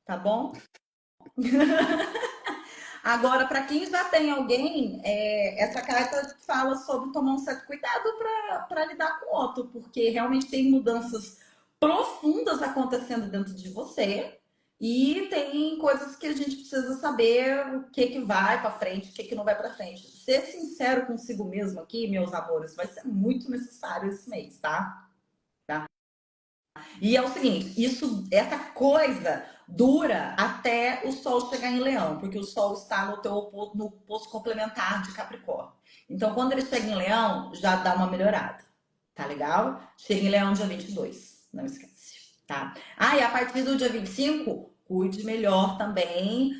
tá bom? Agora, para quem já tem alguém, essa carta fala sobre tomar um certo cuidado para lidar com o outro, porque realmente tem mudanças profundas acontecendo dentro de você e tem coisas que a gente precisa saber o que que vai para frente, o que que não vai para frente. Ser sincero consigo mesmo aqui, meus amores, vai ser muito necessário esse mês, tá? E é o seguinte, essa coisa dura até o Sol chegar em Leão, porque o Sol está no posto complementar de Capricórnio. Então, quando ele chega em Leão, já dá uma melhorada. Tá legal? Chega em Leão dia 22, não esquece, tá? Ah, e a partir do dia 25, cuide melhor também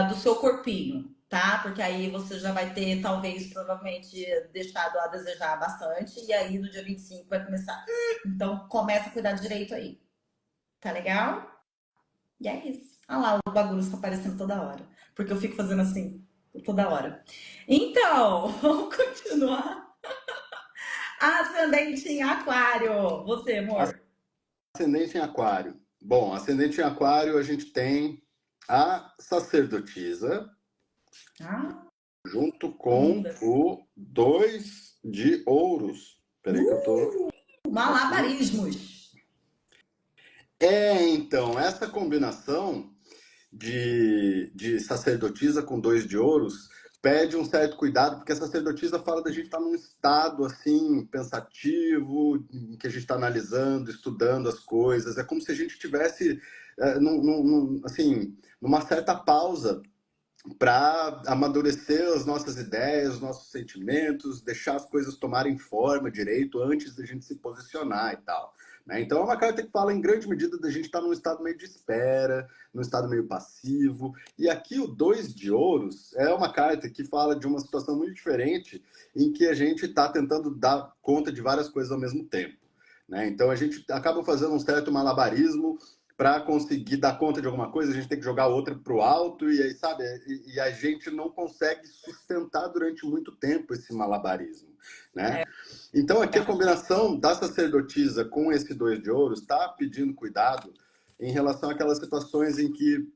do seu corpinho, tá? Porque aí você já vai ter, talvez, provavelmente, deixado a desejar bastante, e aí no dia 25 vai começar. Então, começa a cuidar direito aí. Tá legal? E é isso. Olha lá, o bagulho está aparecendo toda hora. Porque eu fico fazendo assim toda hora. Então, vamos continuar. Ascendente em Aquário. Você, amor. Ascendente em Aquário. Bom, ascendente em Aquário, a gente tem a sacerdotisa, Ah, junto com linda. o 2 de ouros. Peraí que eu tô aqui. Malabarismos. Então, essa combinação de sacerdotisa com 2 de ouros pede um certo cuidado, porque a sacerdotisa fala da gente estar num estado assim pensativo, em que a gente está analisando, estudando as coisas. É como se a gente tivesse assim, numa certa pausa para amadurecer as nossas ideias, os nossos sentimentos, deixar as coisas tomarem forma direito antes da gente se posicionar e tal. Né? Então é uma carta que fala em grande medida da gente estar num estado meio de espera, num estado meio passivo. E aqui o 2 de ouros é uma carta que fala de uma situação muito diferente, em que a gente está tentando dar conta de várias coisas ao mesmo tempo. Né? Então a gente acaba fazendo um certo malabarismo para conseguir dar conta de alguma coisa, a gente tem que jogar outra para o alto, e aí, sabe, e a gente não consegue sustentar durante muito tempo esse malabarismo, né? Então, aqui a combinação da sacerdotisa com esse 2 de ouros está pedindo cuidado em relação àquelas situações em que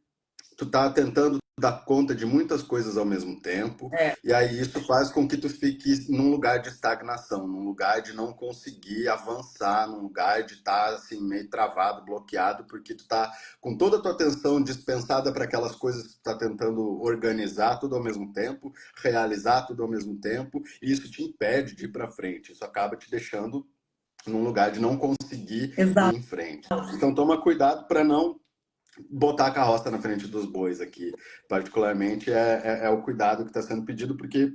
tu tá tentando dar conta de muitas coisas ao mesmo tempo, É, e aí isso faz com que tu fique num lugar de estagnação, num lugar de não conseguir avançar, num lugar de estar tá, assim meio travado, bloqueado, porque tu tá com toda a tua atenção dispensada para aquelas coisas que tu tá tentando organizar tudo ao mesmo tempo, realizar tudo ao mesmo tempo, e isso te impede de ir para frente. Isso acaba te deixando num lugar de não conseguir ir exato. em frente. Então toma cuidado para não botar a carroça na frente dos bois aqui. Particularmente é o cuidado que está sendo pedido, porque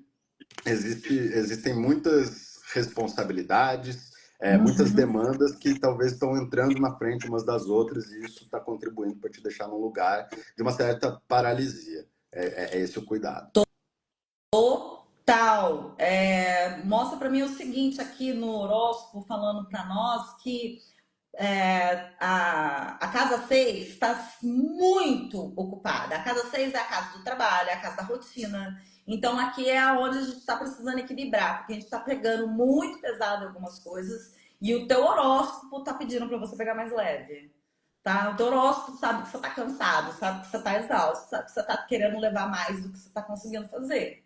existem muitas responsabilidades, muitas Uhum. demandas que talvez estão entrando na frente umas das outras, e isso está contribuindo para te deixar num lugar de uma certa paralisia. É esse o cuidado. Total. Mostra para mim o seguinte aqui no horóscopo, falando para nós que a casa 6 está muito ocupada. A casa 6 é a casa do trabalho, é a casa da rotina. Então, aqui é onde a gente está precisando equilibrar, porque a gente está pegando muito pesado algumas coisas e o teu horóscopo está pedindo para você pegar mais leve. Tá? O teu horóscopo sabe que você está cansado, sabe que você está exausto, sabe que você está querendo levar mais do que você está conseguindo fazer.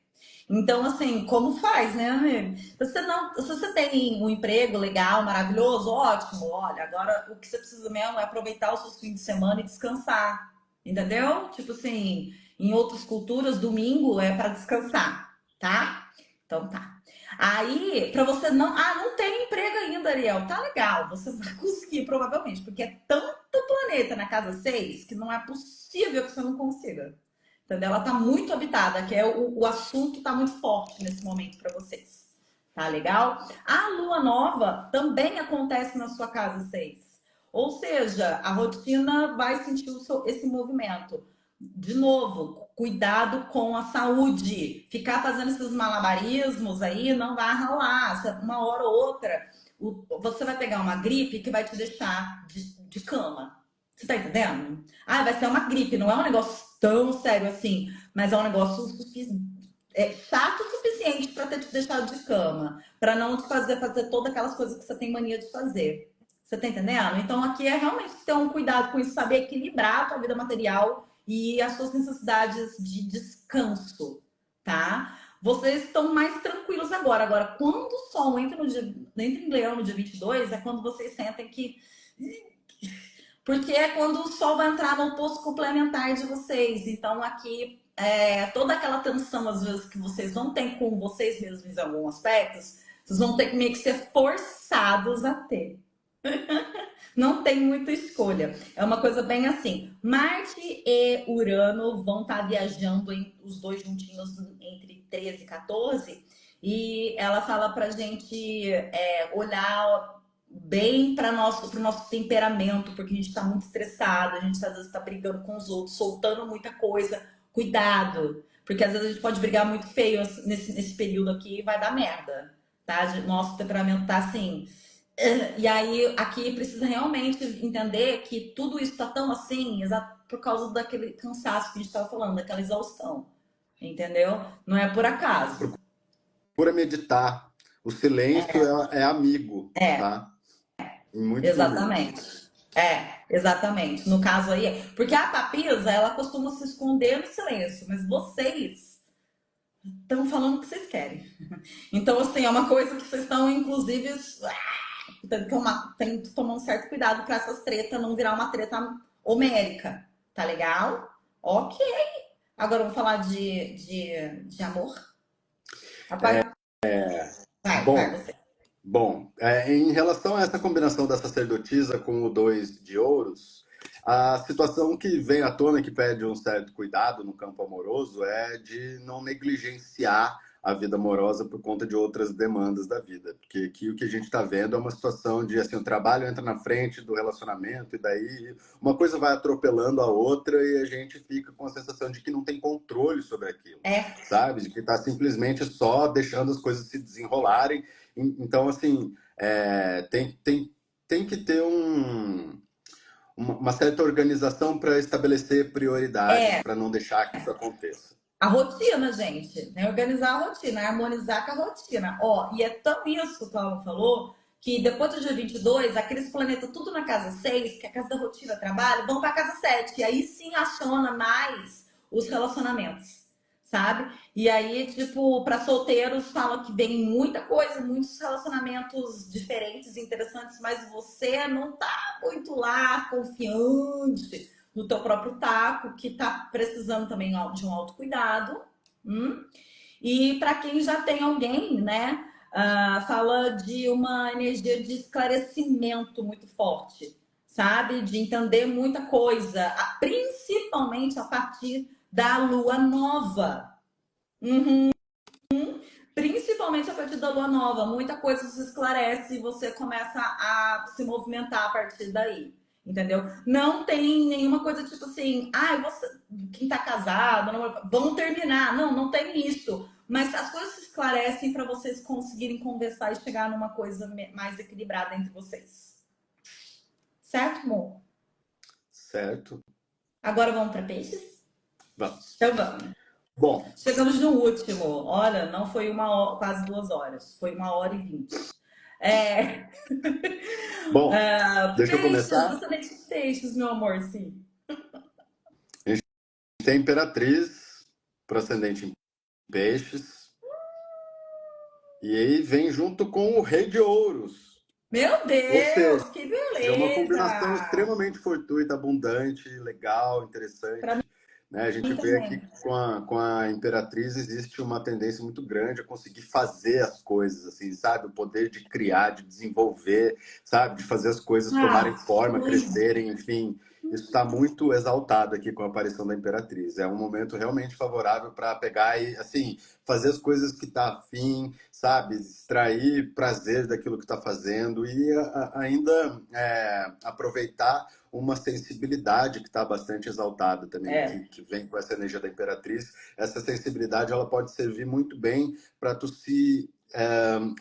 Então, assim, como faz, né, amigo? Se você tem um emprego legal, maravilhoso, ótimo. Olha, agora o que você precisa mesmo é aproveitar os seus fins de semana e descansar. Entendeu? Tipo assim, em outras culturas, domingo é para descansar, tá? Então tá. Aí, para você não tem emprego ainda, Ariel. Tá legal, você vai conseguir, provavelmente, porque é tanto planeta na casa 6 que não é possível que você não consiga. Entendeu? Ela tá muito habitada, que é o assunto tá muito forte nesse momento para vocês. Tá legal? A lua nova também acontece na sua casa 6. Ou seja, a rotina vai sentir esse movimento. De novo, cuidado com a saúde. Ficar fazendo esses malabarismos aí não vai rolar. Uma hora ou outra, você vai pegar uma gripe que vai te deixar de cama. Você tá entendendo? Ah, vai ser uma gripe, não é um negócio tão sério assim, mas é um negócio chato o suficiente para ter te deixado de cama, para não te fazer todas aquelas coisas que você tem mania de fazer. Você tá entendendo? Então aqui é realmente ter um cuidado com isso, saber equilibrar a tua vida material e as suas necessidades de descanso, tá? Vocês estão mais tranquilos agora. Agora, quando o Sol entra em Leão no dia 22, é quando vocês sentem que porque é quando o Sol vai entrar no oposto complementar de vocês. Então, aqui, toda aquela tensão, às vezes, que vocês não têm com vocês mesmos em alguns aspectos, vocês vão ter que meio que ser forçados a ter. Não tem muita escolha. É uma coisa bem assim. Marte e Urano vão estar viajando os dois juntinhos entre 13 e 14. E ela fala pra gente olhar bem para o nosso temperamento, porque a gente está muito estressado, a gente às vezes está brigando com os outros, soltando muita coisa. Cuidado, porque às vezes a gente pode brigar muito feio nesse período aqui e vai dar merda, tá? Nosso temperamento tá assim. E aí, aqui precisa realmente entender que tudo isso está tão assim, por causa daquele cansaço que a gente estava falando, daquela exaustão. Entendeu? Não é por acaso. Procura meditar. O silêncio é amigo, tá? Em muitos momentos. Exatamente. Exatamente. No caso aí, porque a papisa, ela costuma se esconder no silêncio, mas vocês estão falando o que vocês querem. Então, assim, é uma coisa que vocês estão, inclusive, tem que tomar um certo cuidado para essas tretas não virar uma treta homérica. Tá legal? Ok. Agora vamos falar de amor? Vai, Bom, você. em relação a essa combinação da sacerdotisa com o dois de ouros, a situação que vem à tona, que pede um certo cuidado no campo amoroso, é de não negligenciar a vida amorosa por conta de outras demandas da vida. Porque aqui o que a gente está vendo é uma situação de, assim, o trabalho entra na frente do relacionamento, e daí uma coisa vai atropelando a outra e a gente fica com a sensação de que não tem controle sobre aquilo, É, sabe? De que está simplesmente só deixando as coisas se desenrolarem. Então, assim, tem que ter uma certa organização para estabelecer prioridades, é. para não deixar que isso aconteça. A rotina, gente, né? Organizar a rotina, harmonizar com a rotina. Ó, e é tão isso que ela falou, que depois do dia 22, aqueles planetas tudo na casa 6, que é a casa da rotina, trabalho, vão para a casa 7. E aí sim aciona mais os relacionamentos, sabe? E aí, tipo, para solteiros fala que vem muita coisa, muitos relacionamentos diferentes, interessantes, mas você não tá muito lá confiante no teu próprio taco, que tá precisando também de um autocuidado. Hum? E para quem já tem alguém, né? Fala de uma energia de esclarecimento muito forte, sabe? De entender muita coisa, principalmente a partir da lua nova. Uhum. Principalmente a partir da lua nova, muita coisa se esclarece e você começa a se movimentar a partir daí. Entendeu? Não tem nenhuma coisa tipo assim, você, quem tá casado, vão terminar. Não, não tem isso. Mas as coisas se esclarecem para vocês conseguirem conversar e chegar numa coisa mais equilibrada entre vocês. Certo, amor? Certo? Agora vamos para peixes? Vamos. Então vamos. Bom, Chegamos no último. Olha, não foi quase 2 horas, foi 1h20. É, bom, deixa eu peixes, começar. descendente de peixes, meu amor, sim. A gente tem Imperatriz, para ascendente em Peixes, e aí vem junto com o Rei de Ouros. Meu Ou seja, Deus, que é uma combinação beleza! extremamente fortuita, abundante, legal, Pra interessante. Né? A gente mim vê aqui também. que com a Imperatriz existe uma tendência muito grande a conseguir fazer as coisas, assim, sabe? O poder de criar, de desenvolver, sabe? De fazer as coisas tomarem forma, Fluido. crescerem, enfim. Isso está muito exaltado aqui com a aparição da Imperatriz. É um momento realmente favorável para pegar e, assim, fazer as coisas que está afim, sabe? Extrair prazer daquilo que está fazendo e ainda aproveitar uma sensibilidade que está bastante exaltada também, É, que vem com essa energia da Imperatriz. Essa sensibilidade ela pode servir muito bem para tu se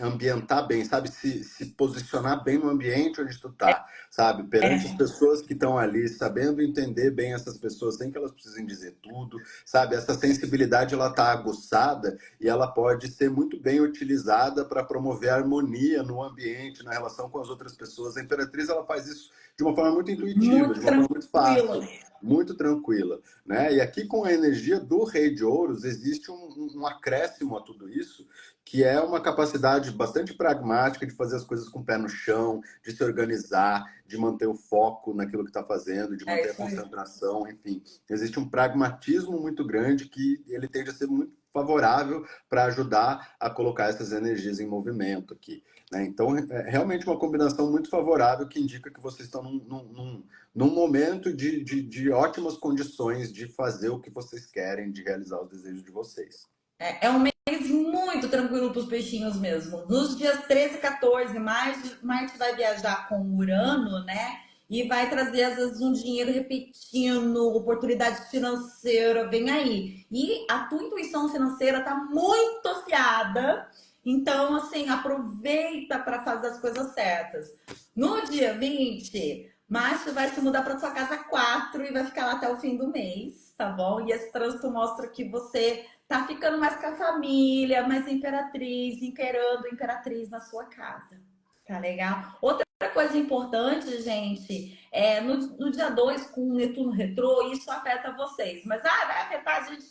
ambientar bem, sabe? Se posicionar bem no ambiente onde tu tá, sabe? Perante as pessoas que estão ali, sabendo entender bem essas pessoas, sem que elas precisem dizer tudo, sabe? Essa sensibilidade ela tá aguçada e ela pode ser muito bem utilizada para promover a harmonia no ambiente, na relação com as outras pessoas. A Imperatriz ela faz isso de uma forma muito intuitiva, de muito uma forma muito tranquilo. fácil, muito tranquila, né? E aqui com a energia do Rei de Ouros existe um acréscimo a tudo isso, que é uma capacidade bastante pragmática de fazer as coisas com o pé no chão, de se organizar, de manter o foco naquilo que está fazendo, de É manter a isso aí. concentração, enfim. Existe um pragmatismo muito grande que ele tende a ser muito favorável para ajudar a colocar essas energias em movimento aqui, né? Então, é realmente uma combinação muito favorável que indica que vocês estão num momento de ótimas condições de fazer o que vocês querem, de realizar os desejos de vocês. É um mês muito tranquilo para os peixinhos mesmo. Nos dias 13 e 14, Marte vai viajar com Urano, né? E vai trazer, às vezes, um dinheiro repetindo, oportunidade financeira, vem aí. E a tua intuição financeira tá muito afiada. Então, assim, aproveita para fazer as coisas certas. No dia 20, Marte vai se mudar para sua casa 4 e vai ficar lá até o fim do mês, tá bom? E esse trânsito mostra que você tá ficando mais com a família, mais imperatriz, imperando imperatriz na sua casa. Tá legal? Outra coisa importante, gente, é no dia 2 com o Netuno retrô, isso afeta vocês. Mas vai afetar a gente.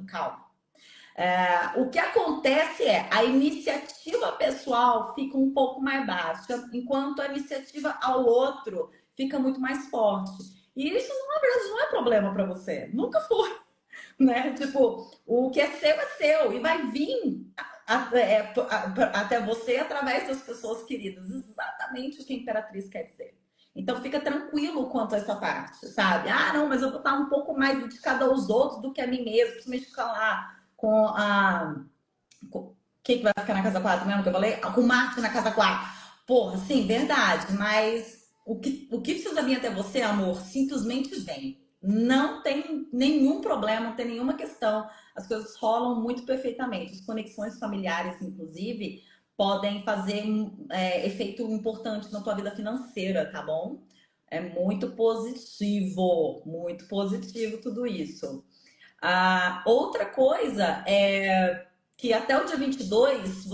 Calma. O que acontece é a iniciativa pessoal fica um pouco mais baixa, enquanto a iniciativa ao outro fica muito mais forte. E isso, na verdade, não é problema para você. Nunca foi. Né? Tipo, o que é seu e vai vir até você através das pessoas queridas. Exatamente o que a Imperatriz quer dizer. Então fica tranquilo quanto a essa parte, sabe? Ah, não, mas eu vou estar um pouco mais dedicada aos outros do que a mim mesmo, principalmente ficar lá com a... Quem que vai ficar na casa 4 mesmo que eu falei? Com Marte na casa 4. Porra, sim, verdade, mas o que precisa vir até você, amor, simplesmente vem. Não tem nenhum problema, não tem nenhuma questão. As coisas rolam muito perfeitamente. As conexões familiares, inclusive, podem fazer efeito importante na tua vida financeira, tá bom? É muito positivo tudo isso. Outra coisa é que até o dia 22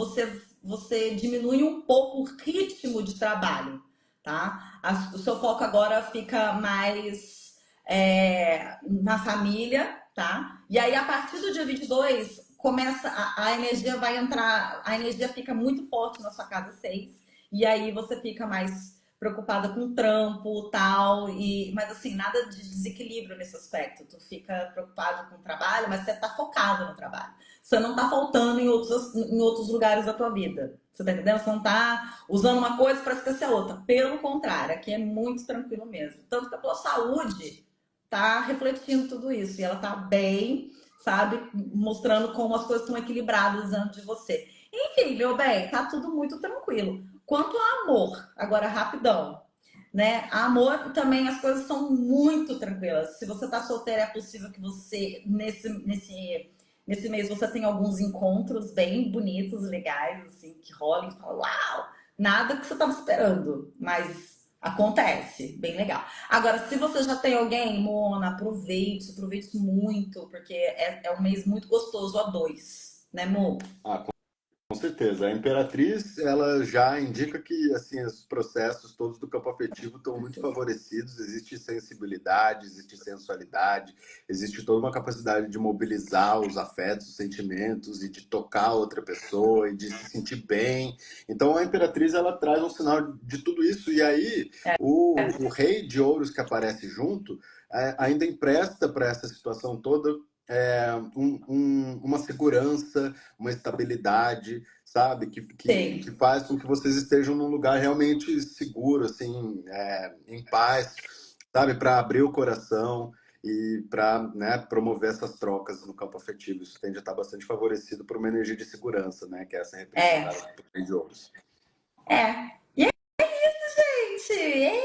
você diminui um pouco o ritmo de trabalho, tá? O seu foco agora fica mais na família, tá? E aí, a partir do dia 22, começa a energia vai entrar, a energia fica muito forte na sua casa 6, e aí você fica mais preocupada com o trampo, tal, mas assim, nada de desequilíbrio nesse aspecto. Tu fica preocupado com o trabalho, mas você tá focado no trabalho. Você não tá faltando em outros lugares da tua vida. Você tá entendendo? Você não tá usando uma coisa para esquecer a outra. Pelo contrário, aqui é muito tranquilo mesmo. Tanto que a tua saúde tá refletindo tudo isso. E ela tá bem, sabe? Mostrando como as coisas estão equilibradas dentro de você. Enfim, meu bem, tá tudo muito tranquilo. Quanto ao amor, agora rapidão, né? Amor também as coisas são muito tranquilas. Se você tá solteira, é possível que você, nesse mês, você tenha alguns encontros bem bonitos, legais, assim, que rolem e fala, uau! Nada que você tava esperando, mas acontece, bem legal. Agora, se você já tem alguém, Mona, aproveite muito, porque é um mês muito gostoso a dois, né, Mo? Com certeza. A Imperatriz, ela já indica que assim, os processos todos do campo afetivo estão muito favorecidos. Existe sensibilidade, existe sensualidade, existe toda uma capacidade de mobilizar os afetos, os sentimentos e de tocar outra pessoa e de se sentir bem. Então, a Imperatriz, ela traz um sinal de tudo isso. E aí, o Rei de Ouros que aparece junto ainda empresta para essa situação toda uma segurança, uma estabilidade, sabe? Que faz com que vocês estejam num lugar realmente seguro, assim, em paz, sabe? Para abrir o coração e para, né, promover essas trocas no campo afetivo. Isso tende a estar bastante favorecido por uma energia de segurança, né? Que é essa representada por Rei de Ouros. E é isso, gente!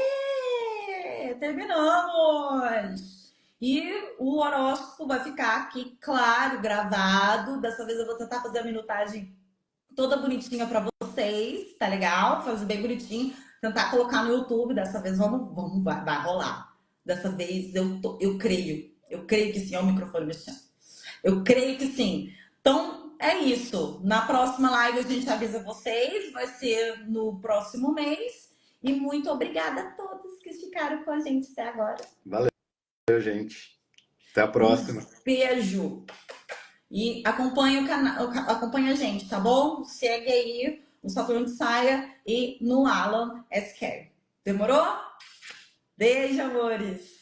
Terminamos! E o horóscopo vai ficar aqui, claro, gravado. Dessa vez eu vou tentar fazer a minutagem toda bonitinha para vocês, tá legal? Fazer bem bonitinho, tentar colocar no YouTube. Dessa vez vai rolar. Dessa vez eu creio que sim. Olha o microfone mexendo. Eu creio que sim. Então é isso. Na próxima live a gente avisa vocês, vai ser no próximo mês. E muito obrigada a todos que ficaram com a gente até agora. Valeu, gente. Até a próxima. Beijo. E acompanha o canal, acompanha a gente, tá bom? Segue aí no Saturno de Saia e no Alan S. Demorou? Beijo, amores!